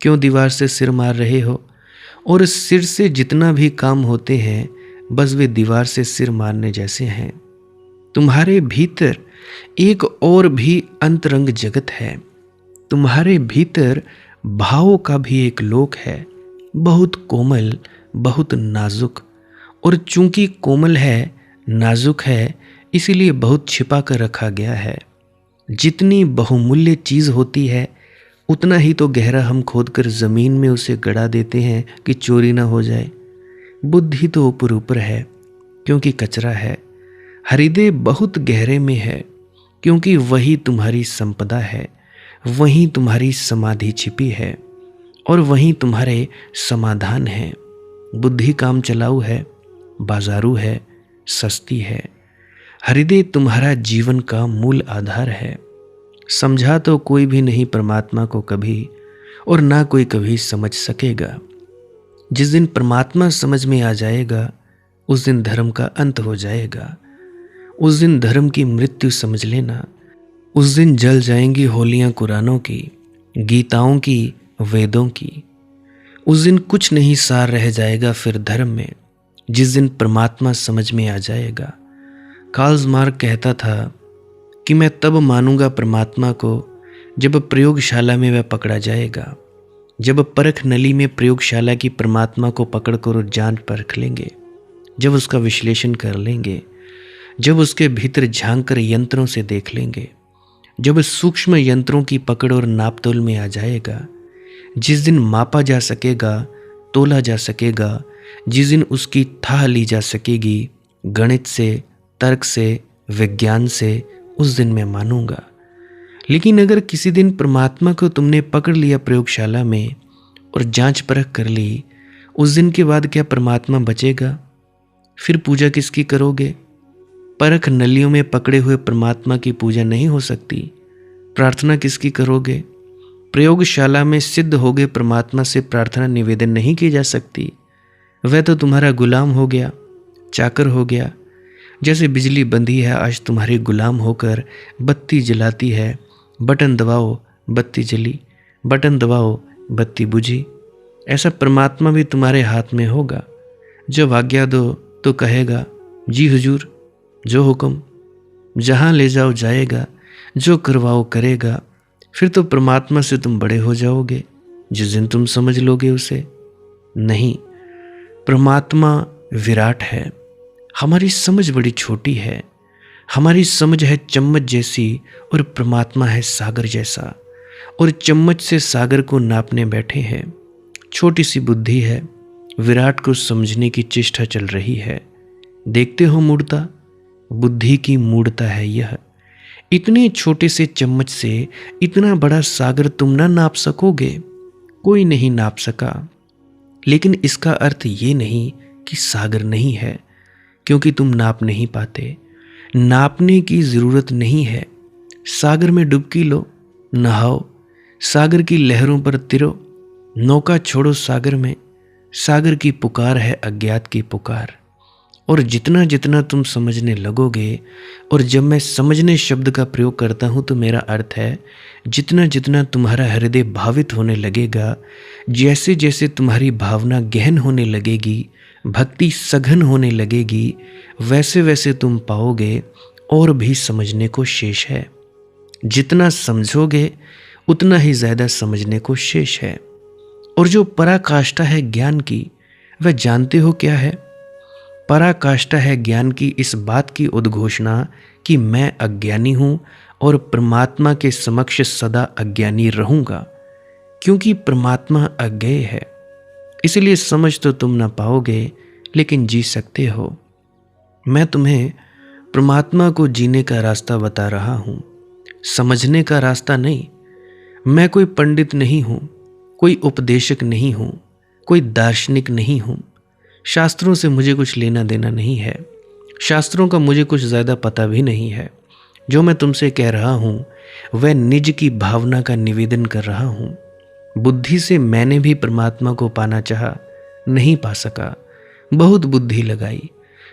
क्यों दीवार से सिर मार रहे हो? और सिर से जितना भी काम होते हैं बस वे दीवार से सिर मारने जैसे हैं। तुम्हारे भीतर एक और भी अंतरंग जगत है। तुम्हारे भीतर भावों का भी एक लोक है, बहुत कोमल, बहुत नाजुक। और चूंकि कोमल है, नाजुक है, इसीलिए बहुत छिपा कर रखा गया है। जितनी बहुमूल्य चीज़ होती है उतना ही तो गहरा हम खोद कर ज़मीन में उसे गड़ा देते हैं कि चोरी ना हो जाए। बुद्धि तो ऊपर ऊपर है क्योंकि कचरा है। हृदय बहुत गहरे में है क्योंकि वही तुम्हारी संपदा है, वहीं तुम्हारी समाधि छिपी है और वहीं तुम्हारे समाधान है। बुद्धि काम चलाऊ है, बाजारू है, सस्ती है। हृदय तुम्हारा जीवन का मूल आधार है। समझा तो कोई भी नहीं परमात्मा को कभी, और ना कोई कभी समझ सकेगा। जिस दिन परमात्मा समझ में आ जाएगा उस दिन धर्म का अंत हो जाएगा। उस दिन धर्म की मृत्यु समझ लेना। उस दिन जल जाएंगी होलियां कुरानों की, गीताओं की, वेदों की। उस दिन कुछ नहीं सार रह जाएगा फिर धर्म में, जिस दिन परमात्मा समझ में आ जाएगा। कार्ल मार्क्स कहता था कि मैं तब मानूंगा परमात्मा को जब प्रयोगशाला में वह पकड़ा जाएगा, जब परख नली में प्रयोगशाला की परमात्मा को पकड़कर जांच परख लेंगे, जब उसका विश्लेषण कर लेंगे, जब उसके भीतर झांक कर यंत्रों से देख लेंगे, जब सूक्ष्म यंत्रों की पकड़ और नापतोल में आ जाएगा, जिस दिन मापा जा सकेगा, तोला जा सकेगा, जिस दिन उसकी थाह ली जा सकेगी गणित से, तर्क से, विज्ञान से, उस दिन मैं मानूंगा। लेकिन अगर किसी दिन परमात्मा को तुमने पकड़ लिया प्रयोगशाला में और जांच परख कर ली, उस दिन के बाद क्या परमात्मा बचेगा? फिर पूजा किसकी करोगे? परख नलियों में पकड़े हुए परमात्मा की पूजा नहीं हो सकती। प्रार्थना किसकी करोगे? प्रयोगशाला में सिद्ध हो गए परमात्मा से प्रार्थना निवेदन नहीं की जा सकती। वह तो तुम्हारा गुलाम हो गया, चाकर हो गया। जैसे बिजली बंधी है आज तुम्हारे गुलाम होकर बत्ती जलाती है। बटन दबाओ बत्ती जली, बटन दबाओ बत्ती बुझी। ऐसा परमात्मा भी तुम्हारे हाथ में होगा। जब आज्ञा दो तो कहेगा जी हुजूर, जो हुक्म, जहाँ ले जाओ जाएगा, जो करवाओ करेगा। फिर तो परमात्मा से तुम बड़े हो जाओगे जिस दिन तुम समझ लोगे उसे। नहीं, परमात्मा विराट है, हमारी समझ बड़ी छोटी है। हमारी समझ है चम्मच जैसी और परमात्मा है सागर जैसा, और चम्मच से सागर को नापने बैठे हैं। छोटी सी बुद्धि है, विराट को समझने की चेष्टा चल रही है। देखते हो मूढ़ता, बुद्धि की मूढ़ता है यह। इतने छोटे से चम्मच से इतना बड़ा सागर तुम ना नाप सकोगे, कोई नहीं नाप सका। लेकिन इसका अर्थ ये नहीं कि सागर नहीं है, क्योंकि तुम नाप नहीं पाते। नापने की ज़रूरत नहीं है। सागर में डुबकी लो, नहाओ, सागर की लहरों पर तिरो, नौका छोड़ो सागर में। सागर की पुकार है अज्ञात की पुकार। और जितना जितना तुम समझने लगोगे, और जब मैं समझने शब्द का प्रयोग करता हूँ तो मेरा अर्थ है जितना जितना तुम्हारा हृदय भावित होने लगेगा, जैसे जैसे तुम्हारी भावना गहन होने लगेगी, भक्ति सघन होने लगेगी, वैसे वैसे तुम पाओगे और भी समझने को शेष है। जितना समझोगे उतना ही ज़्यादा समझने को शेष है। और जो पराकाष्ठा है ज्ञान की, वह जानते हो क्या है? पराकाष्ठा है ज्ञान की इस बात की उद्घोषणा कि मैं अज्ञानी हूँ और परमात्मा के समक्ष सदा अज्ञानी रहूंगा, क्योंकि परमात्मा अज्ञेय है। इसलिए समझ तो तुम ना पाओगे, लेकिन जी सकते हो। मैं तुम्हें परमात्मा को जीने का रास्ता बता रहा हूं, समझने का रास्ता नहीं। मैं कोई पंडित नहीं हूं, कोई उपदेशक नहीं हूं, कोई दार्शनिक नहीं हूं। शास्त्रों से मुझे कुछ लेना देना नहीं है। शास्त्रों का मुझे कुछ ज़्यादा पता भी नहीं है। जो मैं तुमसे कह रहा हूं वह निज की भावना का निवेदन कर रहा हूं। बुद्धि से मैंने भी परमात्मा को पाना चाहा, नहीं पा सका। बहुत बुद्धि लगाई,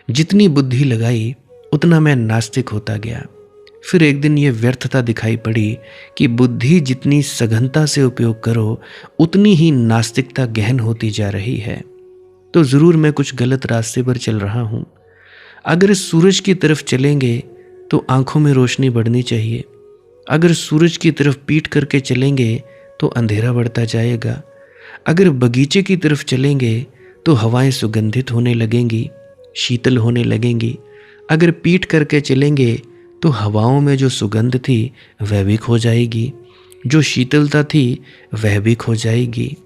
जितनी बुद्धि लगाई उतना मैं नास्तिक होता गया। फिर एक दिन ये व्यर्थता दिखाई पड़ी कि बुद्धि जितनी सघनता से उपयोग करो उतनी ही नास्तिकता गहन होती जा रही है। तो ज़रूर मैं कुछ गलत रास्ते पर चल रहा हूँ। अगर सूरज की तरफ चलेंगे तो आंखों में रोशनी बढ़नी चाहिए। अगर सूरज की तरफ पीठ करके चलेंगे तो अंधेरा बढ़ता जाएगा। अगर बगीचे की तरफ चलेंगे तो हवाएं सुगंधित होने लगेंगी, शीतल होने लगेंगी। अगर पीठ करके चलेंगे तो हवाओं में जो सुगंध थी वह भी खो जाएगी, जो शीतलता थी वह भी खो जाएगी।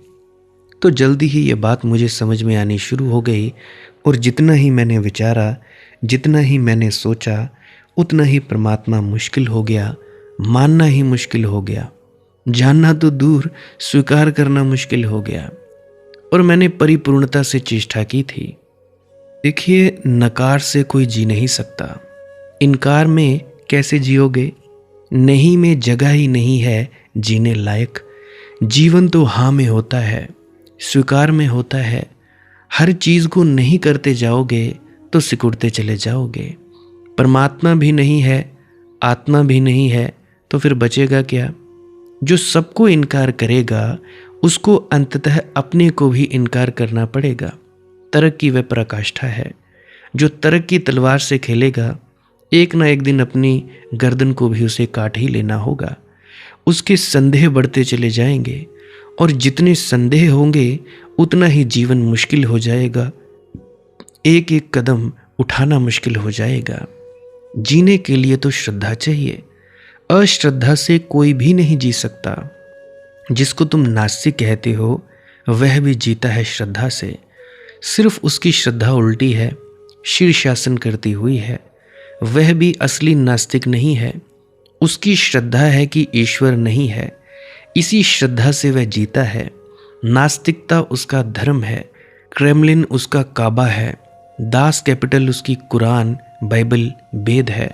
तो जल्दी ही ये बात मुझे समझ में आनी शुरू हो गई, और जितना ही मैंने विचारा, जितना ही मैंने सोचा, उतना ही परमात्मा मुश्किल हो गया, मानना ही मुश्किल हो गया। जानना तो दूर, स्वीकार करना मुश्किल हो गया। और मैंने परिपूर्णता से चेष्टा की थी। देखिए, नकार से कोई जी नहीं सकता। इनकार में कैसे जियोगे? नहीं में जगह ही नहीं है जीने लायक। जीवन तो हाँ में होता है, स्वीकार में होता है। हर चीज़ को नहीं करते जाओगे तो सिकुड़ते चले जाओगे। परमात्मा भी नहीं है, आत्मा भी नहीं है, तो फिर बचेगा क्या? जो सबको इनकार करेगा उसको अंततः अपने को भी इनकार करना पड़ेगा। तर्क की वह पराकाष्ठा है। जो तर्क की तलवार से खेलेगा, एक ना एक दिन अपनी गर्दन को भी उसे काट ही लेना होगा। उसके संदेह बढ़ते चले जाएंगे, और जितने संदेह होंगे उतना ही जीवन मुश्किल हो जाएगा। एक एक कदम उठाना मुश्किल हो जाएगा। जीने के लिए तो श्रद्धा चाहिए। अश्रद्धा से कोई भी नहीं जी सकता। जिसको तुम नास्तिक कहते हो वह भी जीता है श्रद्धा से। सिर्फ उसकी श्रद्धा उल्टी है, शीर्षासन करती हुई है। वह भी असली नास्तिक नहीं है। उसकी श्रद्धा है कि ईश्वर नहीं है। इसी श्रद्धा से वह जीता है। नास्तिकता उसका धर्म है, क्रेमलिन उसका काबा है, दास कैपिटल उसकी कुरान, बाइबल, वेद है,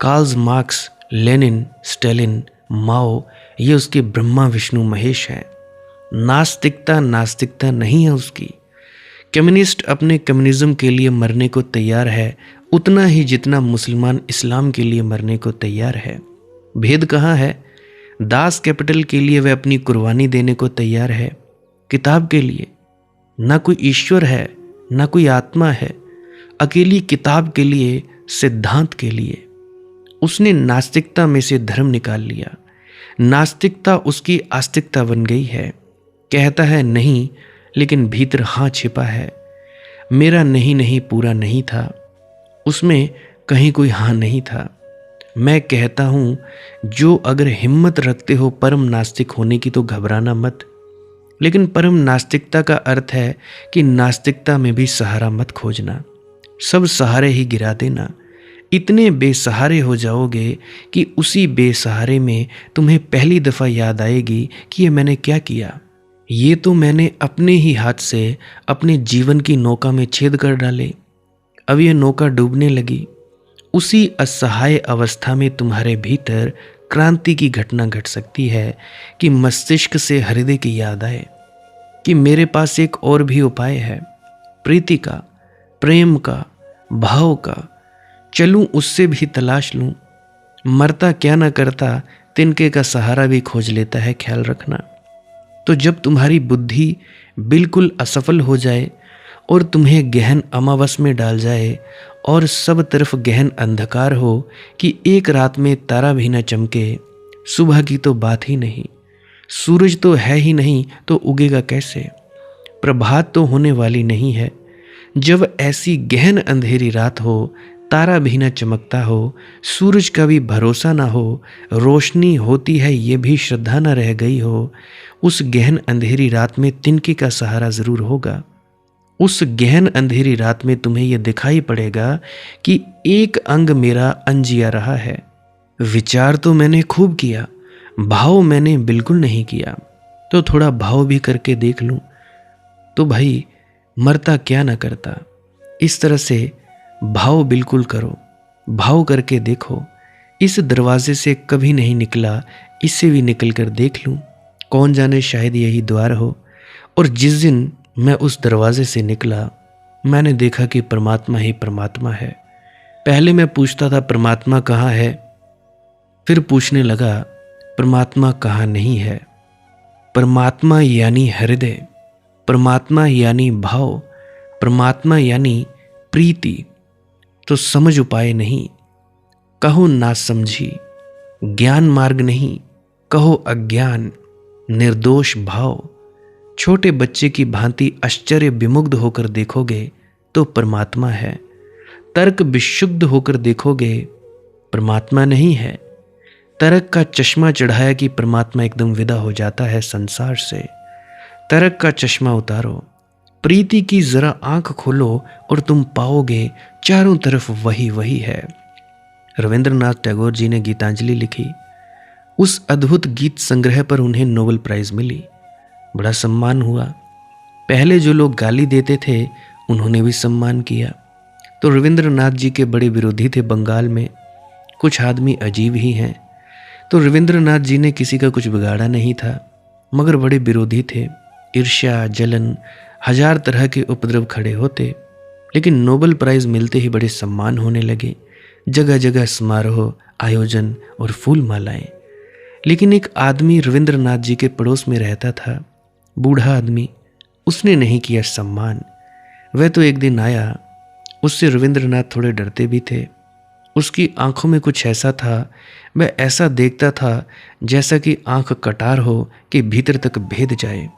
कार्ल मार्क्स, लेनिन, स्टालिन, माओ ये उसके ब्रह्मा विष्णु महेश हैं। नास्तिकता नहीं है उसकी। कम्युनिस्ट अपने कम्युनिज्म के लिए मरने को तैयार है उतना ही जितना मुसलमान इस्लाम के लिए मरने को तैयार है। भेद कहाँ है? दास कैपिटल के लिए वह अपनी कुर्बानी देने को तैयार है, किताब के लिए। ना कोई ईश्वर है, ना कोई आत्मा है, अकेली किताब के लिए, सिद्धांत के लिए। उसने नास्तिकता में से धर्म निकाल लिया। नास्तिकता उसकी आस्तिकता बन गई है। कहता है नहीं, लेकिन भीतर हाँ छिपा है। मेरा नहीं पूरा नहीं था, उसमें कहीं कोई हाँ नहीं था। मैं कहता हूँ, जो अगर हिम्मत रखते हो परम नास्तिक होने की तो घबराना मत। लेकिन परम नास्तिकता का अर्थ है कि नास्तिकता में भी सहारा मत खोजना, सब सहारे ही गिरा देना। इतने बेसहारे हो जाओगे कि उसी बेसहारे में तुम्हें पहली दफ़ा याद आएगी कि ये मैंने क्या किया। ये तो मैंने अपने ही हाथ से अपने जीवन की नौका में छेद कर डाले। अब ये नौका डूबने लगी। उसी असहाय अवस्था में तुम्हारे भीतर क्रांति की घटना घट सकती है कि मस्तिष्क से हृदय की याद आए कि मेरे पास एक और भी उपाय है, प्रीति का, प्रेम का, भाव का। चलूं उससे भी तलाश लूं। मरता क्या ना करता, तिनके का सहारा भी खोज लेता है, ख्याल रखना। तो जब तुम्हारी बुद्धि बिल्कुल असफल हो जाए और तुम्हें गहन अमावस में डाल जाए और सब तरफ गहन अंधकार हो कि एक रात में तारा भी न चमके, सुबह की तो बात ही नहीं, सूरज तो है ही नहीं तो उगेगा कैसे, प्रभात तो होने वाली नहीं है। जब ऐसी गहन अंधेरी रात हो तारा भी न चमकता हो, सूरज का भी भरोसा ना हो, रोशनी होती है ये भी श्रद्धा न रह गई हो, उस गहन अंधेरी रात में तिनके का सहारा ज़रूर होगा। उस गहन अंधेरी रात में तुम्हें यह दिखाई पड़ेगा कि एक अंग मेरा अंजिया रहा है। विचार तो मैंने खूब किया, भाव मैंने बिल्कुल नहीं किया, तो थोड़ा भाव भी करके देख लूं तो भाई मरता क्या ना करता। इस तरह से भाव बिल्कुल करो, भाव करके देखो। इस दरवाजे से कभी नहीं निकला, इससे भी निकल कर देख लूं, कौन जाने शायद यही द्वार हो। और जिस दिन मैं उस दरवाजे से निकला, मैंने देखा कि परमात्मा ही परमात्मा है। पहले मैं पूछता था परमात्मा कहाँ है, फिर पूछने लगा परमात्मा कहाँ नहीं है। परमात्मा यानी हृदय, परमात्मा यानी भाव, परमात्मा यानी प्रीति। तो समझ उपाय नहीं, कहो ना समझी, ज्ञान मार्ग नहीं, कहो अज्ञान, निर्दोष भाव। छोटे बच्चे की भांति आश्चर्य विमुग्ध होकर देखोगे तो परमात्मा है, तर्क विशुद्ध होकर देखोगे परमात्मा नहीं है। तर्क का चश्मा चढ़ाया कि परमात्मा एकदम विदा हो जाता है संसार से। तर्क का चश्मा उतारो, प्रीति की जरा आंख खोलो और तुम पाओगे चारों तरफ वही वही है। रविंद्रनाथ टैगोर जी ने गीतांजलि लिखी, उस अद्भुत गीत संग्रह पर उन्हें नोबेल प्राइज मिली, बड़ा सम्मान हुआ। पहले जो लोग गाली देते थे उन्होंने भी सम्मान किया। तो रविंद्रनाथ जी के बड़े विरोधी थे बंगाल में, कुछ आदमी अजीब ही हैं। तो रविंद्रनाथ जी ने किसी का कुछ बिगाड़ा नहीं था, मगर बड़े विरोधी थे। ईर्ष्या, जलन, हजार तरह के उपद्रव खड़े होते। लेकिन नोबेल प्राइज मिलते ही बड़े सम्मान होने लगे, जगह जगह समारोह, आयोजन और फूल मालाएं। लेकिन एक आदमी रविंद्रनाथ जी के पड़ोस में रहता था, बूढ़ा आदमी, उसने नहीं किया सम्मान। वह तो एक दिन आया, उससे रविंद्रनाथ थोड़े डरते भी थे। उसकी आंखों में कुछ ऐसा था, वह ऐसा देखता था जैसा कि आंख कटार हो कि भीतर तक भेद जाए।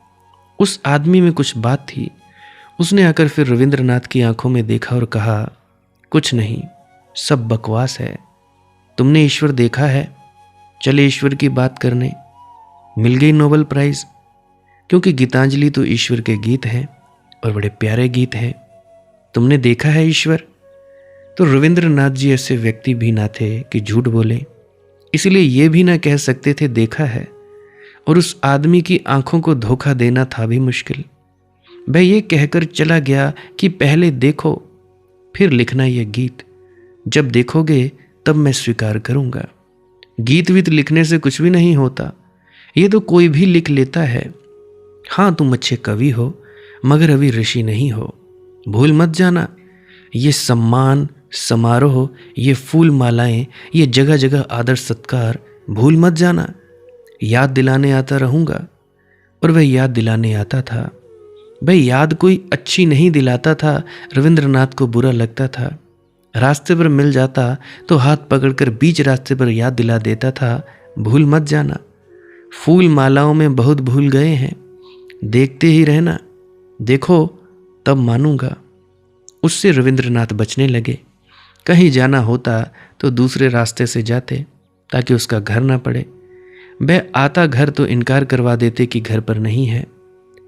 उस आदमी में कुछ बात थी। उसने आकर फिर रविंद्रनाथ की आंखों में देखा और कहा, कुछ नहीं, सब बकवास है। तुमने ईश्वर देखा है? चले ईश्वर की बात करने। मिल गई नोबेल प्राइज, क्योंकि गीतांजलि तो ईश्वर के गीत हैं और बड़े प्यारे गीत हैं। तुमने देखा है ईश्वर? तो रविंद्रनाथ जी ऐसे व्यक्ति भी ना थे कि झूठ बोले, इसलिए ये भी ना कह सकते थे देखा है। और उस आदमी की आंखों को धोखा देना था भी मुश्किल। वह ये कहकर चला गया कि पहले देखो फिर लिखना यह गीत, जब देखोगे तब मैं स्वीकार करूंगा। गीत वीत लिखने से कुछ भी नहीं होता, ये तो कोई भी लिख लेता है। हाँ, तुम अच्छे कवि हो मगर अभी ऋषि नहीं हो, भूल मत जाना। ये सम्मान, समारोह, ये फूल मालाएं, ये जगह जगह आदर सत्कार भूल मत जाना। याद दिलाने आता रहूँगा। और वह याद दिलाने आता था। वह याद कोई अच्छी नहीं दिलाता था, रविंद्रनाथ को बुरा लगता था। रास्ते पर मिल जाता तो हाथ पकड़कर बीच रास्ते पर याद दिला देता था, भूल मत जाना। फूल मालाओं में बहुत भूल गए हैं, देखते ही रहना, देखो तब मानूंगा। उससे रविंद्रनाथ बचने लगे। कहीं जाना होता तो दूसरे रास्ते से जाते ताकि उसका घर ना पड़े। वह आता घर तो इनकार करवा देते कि घर पर नहीं है।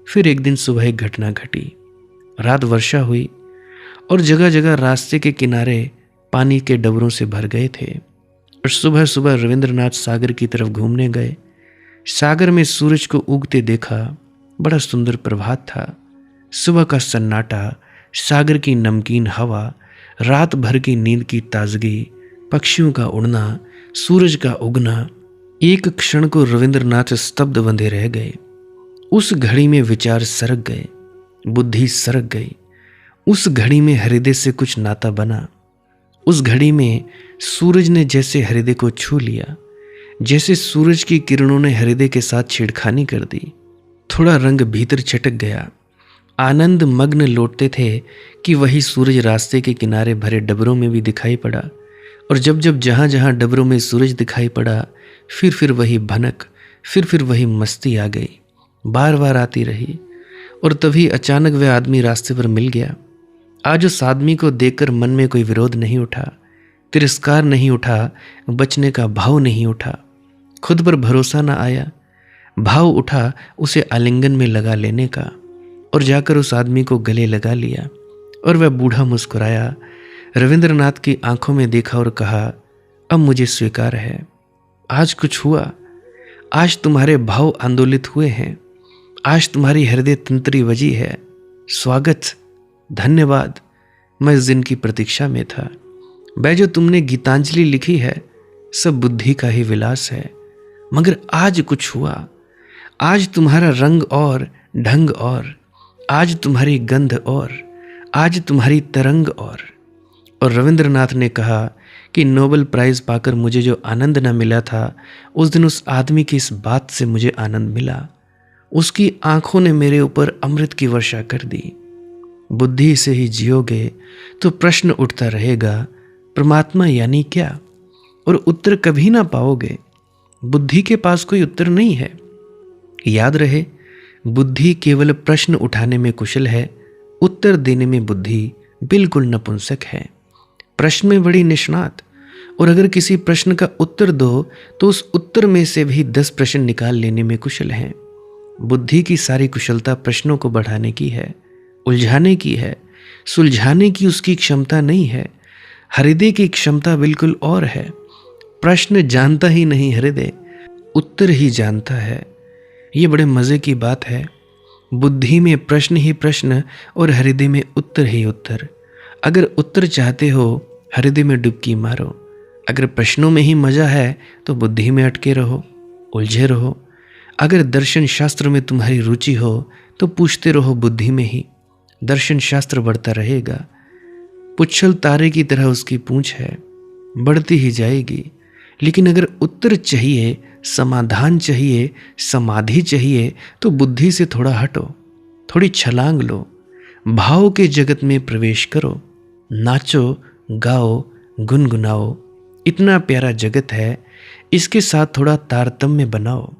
फिर एक दिन सुबह एक घटना घटी। रात वर्षा हुई और जगह जगह रास्ते के किनारे पानी के डबरों से भर गए थे। और सुबह सुबह रविंद्रनाथ सागर की तरफ घूमने गए। सागर में सूरज को उगते देखा, बड़ा सुंदर प्रभात था। सुबह का सन्नाटा, सागर की नमकीन हवा, रात भर की नींद की ताजगी, पक्षियों का उड़ना, सूरज का उगना, एक क्षण को रविंद्रनाथ स्तब्ध बंधे रह गए। उस घड़ी में विचार सरक गए, बुद्धि सरक गई। उस घड़ी में हृदय से कुछ नाता बना। उस घड़ी में सूरज ने जैसे हृदय को छू लिया, जैसे सूरज की किरणों ने हृदय के साथ छेड़खानी कर दी। थोड़ा रंग भीतर छटक गया। आनंद मग्न लौटते थे कि वही सूरज रास्ते के किनारे भरे डबरों में भी दिखाई पड़ा। और जब जब जहाँ जहाँ डबरों में सूरज दिखाई पड़ा, फिर वही भनक, फिर वही मस्ती आ गई, बार बार आती रही। और तभी अचानक वह आदमी रास्ते पर मिल गया। आज उस आदमी को देखकर मन में कोई विरोध नहीं उठा, तिरस्कार नहीं उठा, बचने का भाव नहीं उठा, खुद पर भरोसा न आया। भाव उठा उसे आलिंगन में लगा लेने का और जाकर उस आदमी को गले लगा लिया। और वह बूढ़ा मुस्कुराया, रविंद्रनाथ की आंखों में देखा और कहा, अब मुझे स्वीकार है, आज कुछ हुआ, आज तुम्हारे भाव आंदोलित हुए हैं, आज तुम्हारी हृदय तंत्री बजी है। स्वागत, धन्यवाद, मैं इस दिन की प्रतीक्षा में था। वह जो तुमने गीतांजलि लिखी है सब बुद्धि का ही विलास है, मगर आज कुछ हुआ, आज तुम्हारा रंग और ढंग और, आज तुम्हारी गंध और, आज तुम्हारी तरंग और रविंद्रनाथ ने कहा कि नोबेल प्राइज पाकर मुझे जो आनंद न मिला था, उस दिन उस आदमी की इस बात से मुझे आनंद मिला। उसकी आंखों ने मेरे ऊपर अमृत की वर्षा कर दी। बुद्धि से ही जियोगे तो प्रश्न उठता रहेगा, परमात्मा यानी क्या, और उत्तर कभी ना पाओगे। बुद्धि के पास कोई उत्तर नहीं है। याद रहे, बुद्धि केवल प्रश्न उठाने में कुशल है, उत्तर देने में बुद्धि बिल्कुल नपुंसक है। प्रश्न में बड़ी निष्णात, और अगर किसी प्रश्न का उत्तर दो तो उस उत्तर में से भी 10 प्रश्न निकाल लेने में कुशल है। बुद्धि की सारी कुशलता प्रश्नों को बढ़ाने की है, उलझाने की है, सुलझाने की उसकी क्षमता नहीं है। हृदय की क्षमता बिल्कुल और है। प्रश्न जानता ही नहीं हृदय, उत्तर ही जानता है। ये बड़े मज़े की बात है। बुद्धि में प्रश्न ही प्रश्न और हृदय में उत्तर ही उत्तर। अगर उत्तर चाहते हो हृदय में डुबकी मारो, अगर प्रश्नों में ही मज़ा है तो बुद्धि में अटके रहो, उलझे रहो। अगर दर्शन शास्त्र में तुम्हारी रुचि हो तो पूछते रहो बुद्धि में ही, दर्शन शास्त्र बढ़ता रहेगा। पुच्छल तारे की तरह उसकी पूंछ है, बढ़ती ही जाएगी। लेकिन अगर उत्तर चाहिए, समाधान चाहिए, समाधि चाहिए तो बुद्धि से थोड़ा हटो, थोड़ी छलांग लो, भाव के जगत में प्रवेश करो, नाचो, गाओ, गुनगुनाओ। इतना प्यारा जगत है, इसके साथ थोड़ा तारतम्य बनाओ।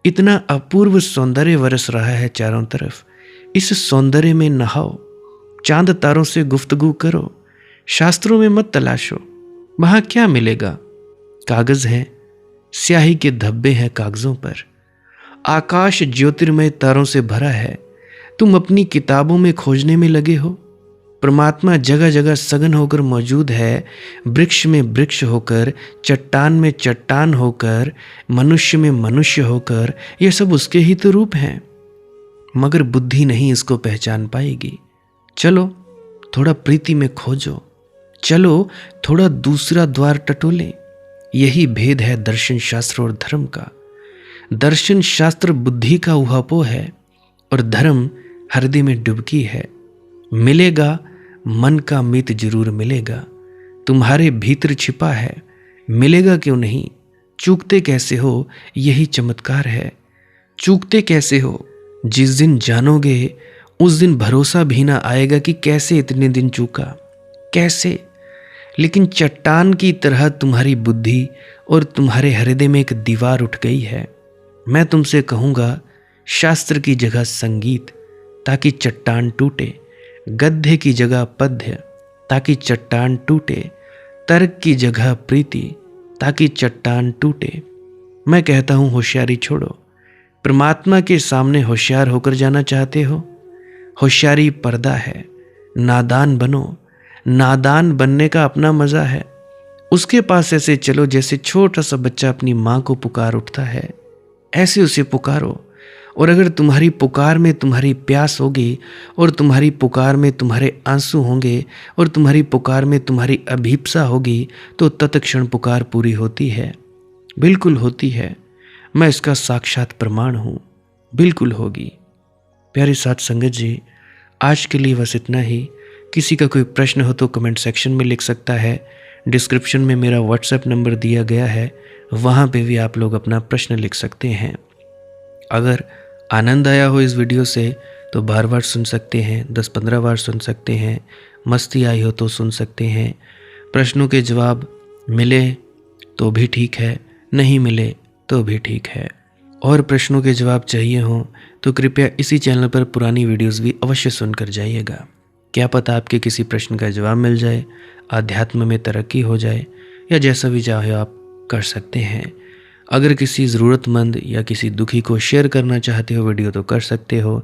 इतना अपूर्व सौंदर्य बरस रहा है चारों तरफ, इस सौंदर्य में नहाओ, चांद तारों से गुफ्तगू करो। शास्त्रों में मत तलाशो, वहां क्या मिलेगा? कागज है, स्याही के धब्बे हैं कागजों पर। आकाश ज्योतिर्मय तारों से भरा है, तुम अपनी किताबों में खोजने में लगे हो। परमात्मा जगह जगह सघन होकर मौजूद है, वृक्ष में वृक्ष होकर, चट्टान में चट्टान होकर, मनुष्य में मनुष्य होकर। ये सब उसके ही तो रूप हैं, मगर बुद्धि नहीं इसको पहचान पाएगी। चलो थोड़ा प्रीति में खोजो, चलो थोड़ा दूसरा द्वार टटोले। यही भेद है दर्शन शास्त्र और धर्म का। दर्शन शास्त्र बुद्धि का उहापोह है और धर्म हृदय में डुबकी है। मिलेगा, मन का मीत जरूर मिलेगा, तुम्हारे भीतर छिपा है, मिलेगा क्यों नहीं। चूकते कैसे हो, यही चमत्कार है। चूकते कैसे हो, जिस दिन जानोगे उस दिन भरोसा भी ना आएगा कि कैसे इतने दिन चूका, कैसे। लेकिन चट्टान की तरह तुम्हारी बुद्धि और तुम्हारे हृदय में एक दीवार उठ गई है। मैं तुमसे कहूँगा, शास्त्र की जगह संगीत ताकि चट्टान टूटे, गद्य की जगह पद्य ताकि चट्टान टूटे, तर्क की जगह प्रीति ताकि चट्टान टूटे। मैं कहता हूँ होशियारी छोड़ो। परमात्मा के सामने होशियार होकर जाना चाहते हो? होशियारी पर्दा है, नादान बनो। नादान बनने का अपना मज़ा है। उसके पास ऐसे चलो जैसे छोटा सा बच्चा अपनी माँ को पुकार उठता है, ऐसे उसे पुकारो। और अगर तुम्हारी पुकार में तुम्हारी प्यास होगी, और तुम्हारी पुकार में तुम्हारे आंसू होंगे, और तुम्हारी पुकार में तुम्हारी अभीप्सा होगी, तो तत्क्षण पुकार पूरी होती है, बिल्कुल होती है। मैं इसका साक्षात प्रमाण हूँ, बिल्कुल होगी। प्यारे साथ संगत जी, आज के लिए बस इतना ही। किसी का कोई प्रश्न हो तो कमेंट सेक्शन में लिख सकता है। डिस्क्रिप्शन में मेरा व्हाट्सएप नंबर दिया गया है, वहाँ पे भी आप लोग अपना प्रश्न लिख सकते हैं। अगर आनंद आया हो इस वीडियो से तो बार बार सुन सकते हैं, 10-15 बार सुन सकते हैं। मस्ती आई हो तो सुन सकते हैं। प्रश्नों के जवाब मिले तो भी ठीक है, नहीं मिले तो भी ठीक है। और प्रश्नों के जवाब चाहिए हों तो कृपया इसी चैनल पर पुरानी वीडियोस भी अवश्य सुनकर जाइएगा। क्या पता आपके किसी प्रश्न का जवाब मिल जाए, आध्यात्म में तरक्की हो जाए, या जैसा भी चाहे आप कर सकते हैं। अगर किसी ज़रूरतमंद या किसी दुखी को शेयर करना चाहते हो वीडियो तो कर सकते हो,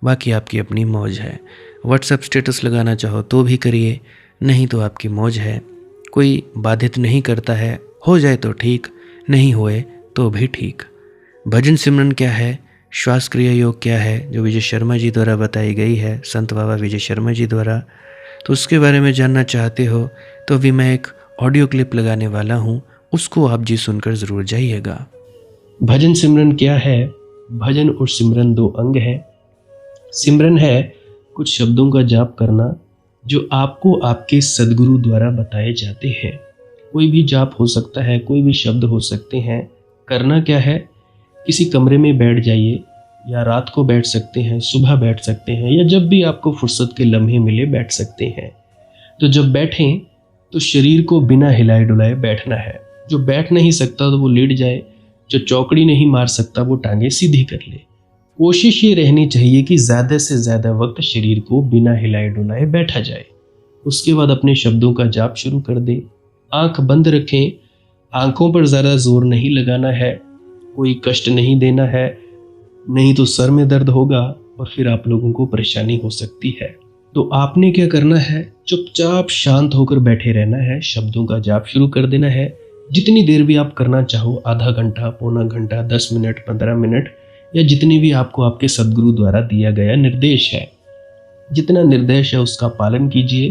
बाकी आपकी अपनी मौज है। व्हाट्सएप स्टेटस लगाना चाहो तो भी करिए, नहीं तो आपकी मौज है। कोई बाधित नहीं करता है, हो जाए तो ठीक, नहीं होए तो भी ठीक। भजन सिमरन क्या है, श्वास क्रिया योग क्या है, जो विजय शर्मा जी द्वारा बताई गई है, संत बाबा विजय शर्मा जी द्वारा, तो उसके बारे में जानना चाहते हो तो अभी मैं एक ऑडियो क्लिप लगाने वाला हूँ, उसको आप जी सुनकर ज़रूर जाइएगा। भजन सिमरन क्या है? भजन और सिमरन दो अंग हैं। सिमरन है कुछ शब्दों का जाप करना जो आपको आपके सदगुरु द्वारा बताए जाते हैं। कोई भी जाप हो सकता है, कोई भी शब्द हो सकते हैं। करना क्या है? किसी कमरे में बैठ जाइए, या रात को बैठ सकते हैं, सुबह बैठ सकते हैं, या जब भी आपको फुर्सत के लम्हे मिले बैठ सकते हैं। तो जब बैठें तो शरीर को बिना हिलाए डुलाए बैठना है। जो बैठ नहीं सकता तो वो लेट जाए, जो चौकड़ी नहीं मार सकता वो टांगे सीधी कर ले। कोशिश ये रहनी चाहिए कि ज़्यादा से ज़्यादा वक्त शरीर को बिना हिलाए डुलाए बैठा जाए। उसके बाद अपने शब्दों का जाप शुरू कर दें। आंख बंद रखें, आंखों पर ज़्यादा जोर नहीं लगाना है, कोई कष्ट नहीं देना है, नहीं तो सर में दर्द होगा और फिर आप लोगों को परेशानी हो सकती है। तो आपने क्या करना है, चुपचाप शांत होकर बैठे रहना है, शब्दों का जाप शुरू कर देना है। जितनी देर भी आप करना चाहो, आधा घंटा, पौना घंटा, 10 मिनट, 15 मिनट, या जितनी भी आपको आपके सदगुरु द्वारा दिया गया निर्देश है, जितना निर्देश है उसका पालन कीजिए।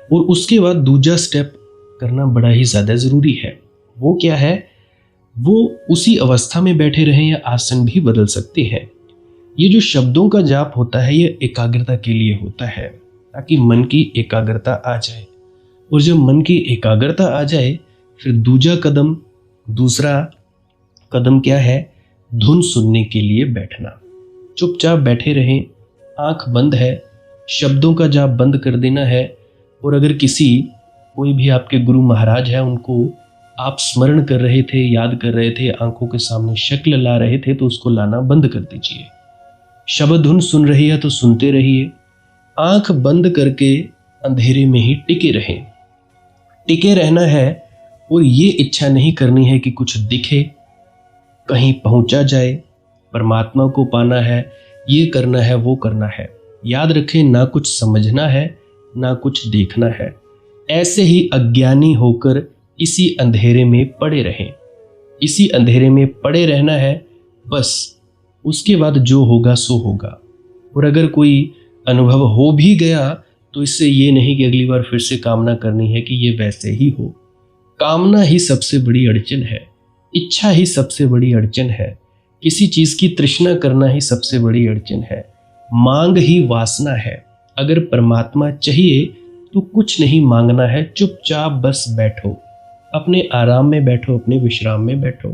और उसके बाद दूसरा स्टेप करना बड़ा ही ज़्यादा ज़रूरी है। वो क्या है? वो उसी अवस्था में बैठे रहें या आसन भी बदल सकते हैं। ये जो शब्दों का जाप होता है ये एकाग्रता के लिए होता है, ताकि मन की एकाग्रता आ जाए। और जब मन की एकाग्रता आ जाए फिर दूसरा कदम क्या है? धुन सुनने के लिए बैठना। चुपचाप बैठे रहें, आंख बंद है, शब्दों का जाप बंद कर देना है। और अगर कोई भी आपके गुरु महाराज है, उनको आप स्मरण कर रहे थे, याद कर रहे थे, आंखों के सामने शक्ल ला रहे थे, तो उसको लाना बंद कर दीजिए। शब्द धुन सुन रही है तो सुनते रहिए। आंख बंद करके अंधेरे में ही टिके रहें। टिके रहना है और ये इच्छा नहीं करनी है कि कुछ दिखे, कहीं पहुंचा जाए, परमात्मा को पाना है, ये करना है, वो करना है। याद रखें, ना कुछ समझना है, ना कुछ देखना है। ऐसे ही अज्ञानी होकर इसी अंधेरे में पड़े रहें। इसी अंधेरे में पड़े रहना है बस। उसके बाद जो होगा सो होगा। और अगर कोई अनुभव हो भी गया तो इससे ये नहीं कि अगली बार फिर से कामना करनी है कि ये वैसे ही हो। कामना ही सबसे बड़ी अड़चन है, इच्छा ही सबसे बड़ी अड़चन है, किसी चीज़ की तृष्णा करना ही सबसे बड़ी अड़चन है, मांग ही वासना है। अगर परमात्मा चाहिए तो कुछ नहीं मांगना है, चुपचाप बस बैठो, अपने आराम में बैठो, अपने विश्राम में बैठो।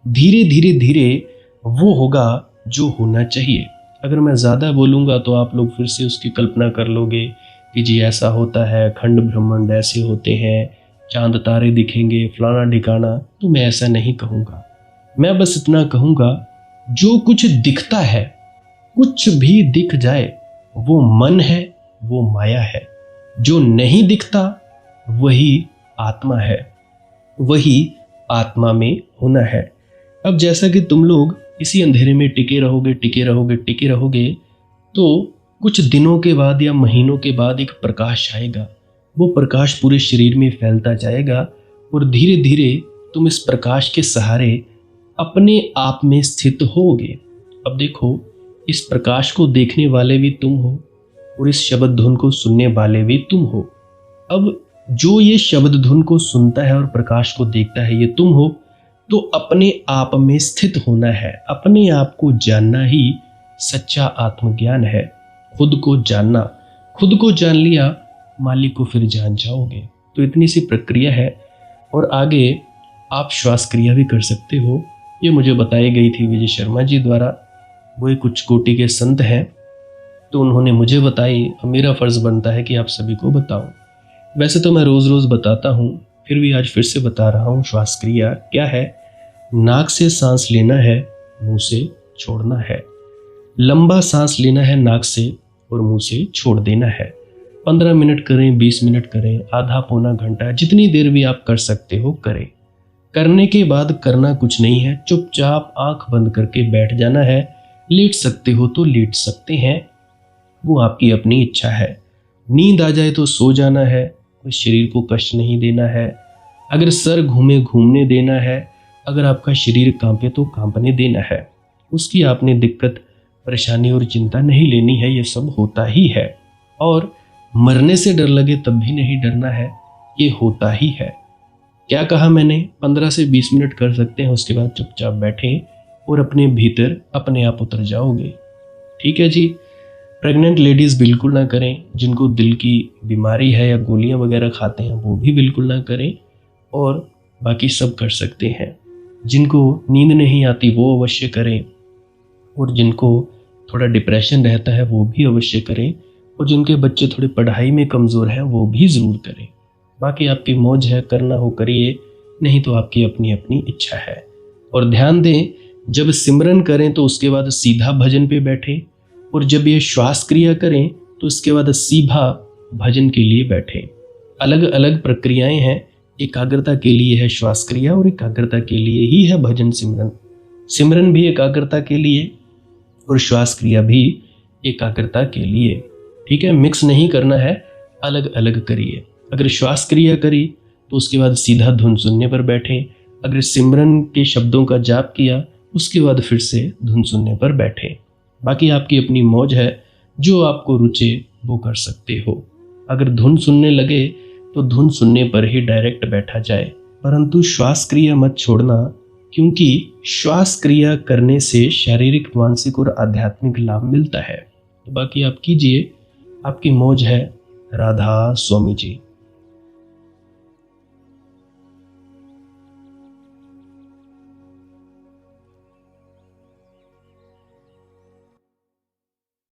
धीरे धीरे धीरे वो होगा जो होना चाहिए। अगर मैं ज़्यादा बोलूँगा तो आप लोग फिर से उसकी कल्पना कर लोगे कि जी ऐसा होता है, खंड ब्रह्मांड ऐसे होते हैं, चांद तारे दिखेंगे, फलाना ढिकाना। तो मैं ऐसा नहीं कहूँगा। मैं बस इतना कहूँगा, जो कुछ दिखता है, कुछ भी दिख जाए, वो मन है, वो माया है। जो नहीं दिखता वही आत्मा है, वही आत्मा में होना है। अब जैसा कि तुम लोग इसी अंधेरे में टिके रहोगे, टिके रहोगे, टिके रहोगे, तो कुछ दिनों के बाद या महीनों के बाद एक प्रकाश आएगा। वो प्रकाश पूरे शरीर में फैलता जाएगा और धीरे धीरे तुम इस प्रकाश के सहारे अपने आप में स्थित होगे। अब देखो, इस प्रकाश को देखने वाले भी तुम हो और इस शब्द धुन को सुनने वाले भी तुम हो। अब जो ये शब्द धुन को सुनता है और प्रकाश को देखता है, ये तुम हो। तो अपने आप में स्थित होना है, अपने आप को जानना ही सच्चा आत्मज्ञान है। खुद को जानना, खुद को जान लिया, मालिक को फिर जान जाओगे। तो इतनी सी प्रक्रिया है। और आगे आप श्वास क्रिया भी कर सकते हो। ये मुझे बताई गई थी विजय शर्मा जी द्वारा। वो एक उच्च कोटि के संत हैं, तो उन्होंने मुझे बताई, और मेरा फ़र्ज़ बनता है कि आप सभी को बताऊं। वैसे तो मैं रोज़ रोज़ बताता हूँ, फिर भी आज फिर से बता रहा हूँ। श्वास क्रिया क्या है? नाक से सांस लेना है, मुंह से छोड़ना है। लंबा सांस लेना है नाक से और मुंह से छोड़ देना है। 15 मिनट करें, 20 मिनट करें, आधा पौना घंटा, जितनी देर भी आप कर सकते हो करें। करने के बाद करना कुछ नहीं है, चुपचाप आंख बंद करके बैठ जाना है। लेट सकते हो तो लेट सकते हैं, वो आपकी अपनी इच्छा है। नींद आ जाए तो सो जाना है, कोई शरीर को कष्ट नहीं देना है। अगर सर घूमे घूमने देना है, अगर आपका शरीर कांपे तो कांपने देना है। उसकी आपने दिक्कत, परेशानी और चिंता नहीं लेनी है, ये सब होता ही है। और मरने से डर लगे तब भी नहीं डरना है, ये होता ही है। क्या कहा मैंने? 15 से 20 मिनट कर सकते हैं, उसके बाद चुपचाप बैठें और अपने भीतर अपने आप उतर जाओगे। ठीक है जी। प्रेग्नेंट लेडीज़ बिल्कुल ना करें, जिनको दिल की बीमारी है या गोलियां वगैरह खाते हैं वो भी बिल्कुल ना करें, और बाकी सब कर सकते हैं। जिनको नींद नहीं आती वो अवश्य करें, और जिनको थोड़ा डिप्रेशन रहता है वो भी अवश्य करें, और जिनके बच्चे थोड़ी पढ़ाई में कमज़ोर हैं वो भी ज़रूर करें। बाकी आपकी मौज है, करना हो करिए, नहीं तो आपकी अपनी अपनी इच्छा है। और ध्यान दें, जब सिमरन करें तो उसके बाद सीधा भजन पे बैठें, और जब ये श्वास क्रिया करें तो इसके बाद सीधा भजन के लिए बैठें। अलग अलग प्रक्रियाएं हैं, एकाग्रता के लिए है श्वास क्रिया और एकाग्रता के लिए ही है भजन सिमरन। सिमरन भी एकाग्रता के लिए और श्वास क्रिया भी एकाग्रता के लिए। ठीक है, मिक्स नहीं करना है, अलग अलग करिए। अगर श्वास क्रिया करी तो उसके बाद सीधा धुन सुनने पर बैठें। अगर सिमरन के शब्दों का जाप किया उसके बाद फिर से धुन सुनने पर बैठें। बाकी आपकी अपनी मौज है, जो आपको रुचे वो कर सकते हो। अगर धुन सुनने लगे तो धुन सुनने पर ही डायरेक्ट बैठा जाए, परंतु श्वास क्रिया मत छोड़ना, क्योंकि श्वास क्रिया करने से शारीरिक, मानसिक और आध्यात्मिक लाभ मिलता है। तो बाकी आप कीजिए, आपकी मौज है। राधा स्वामी जी।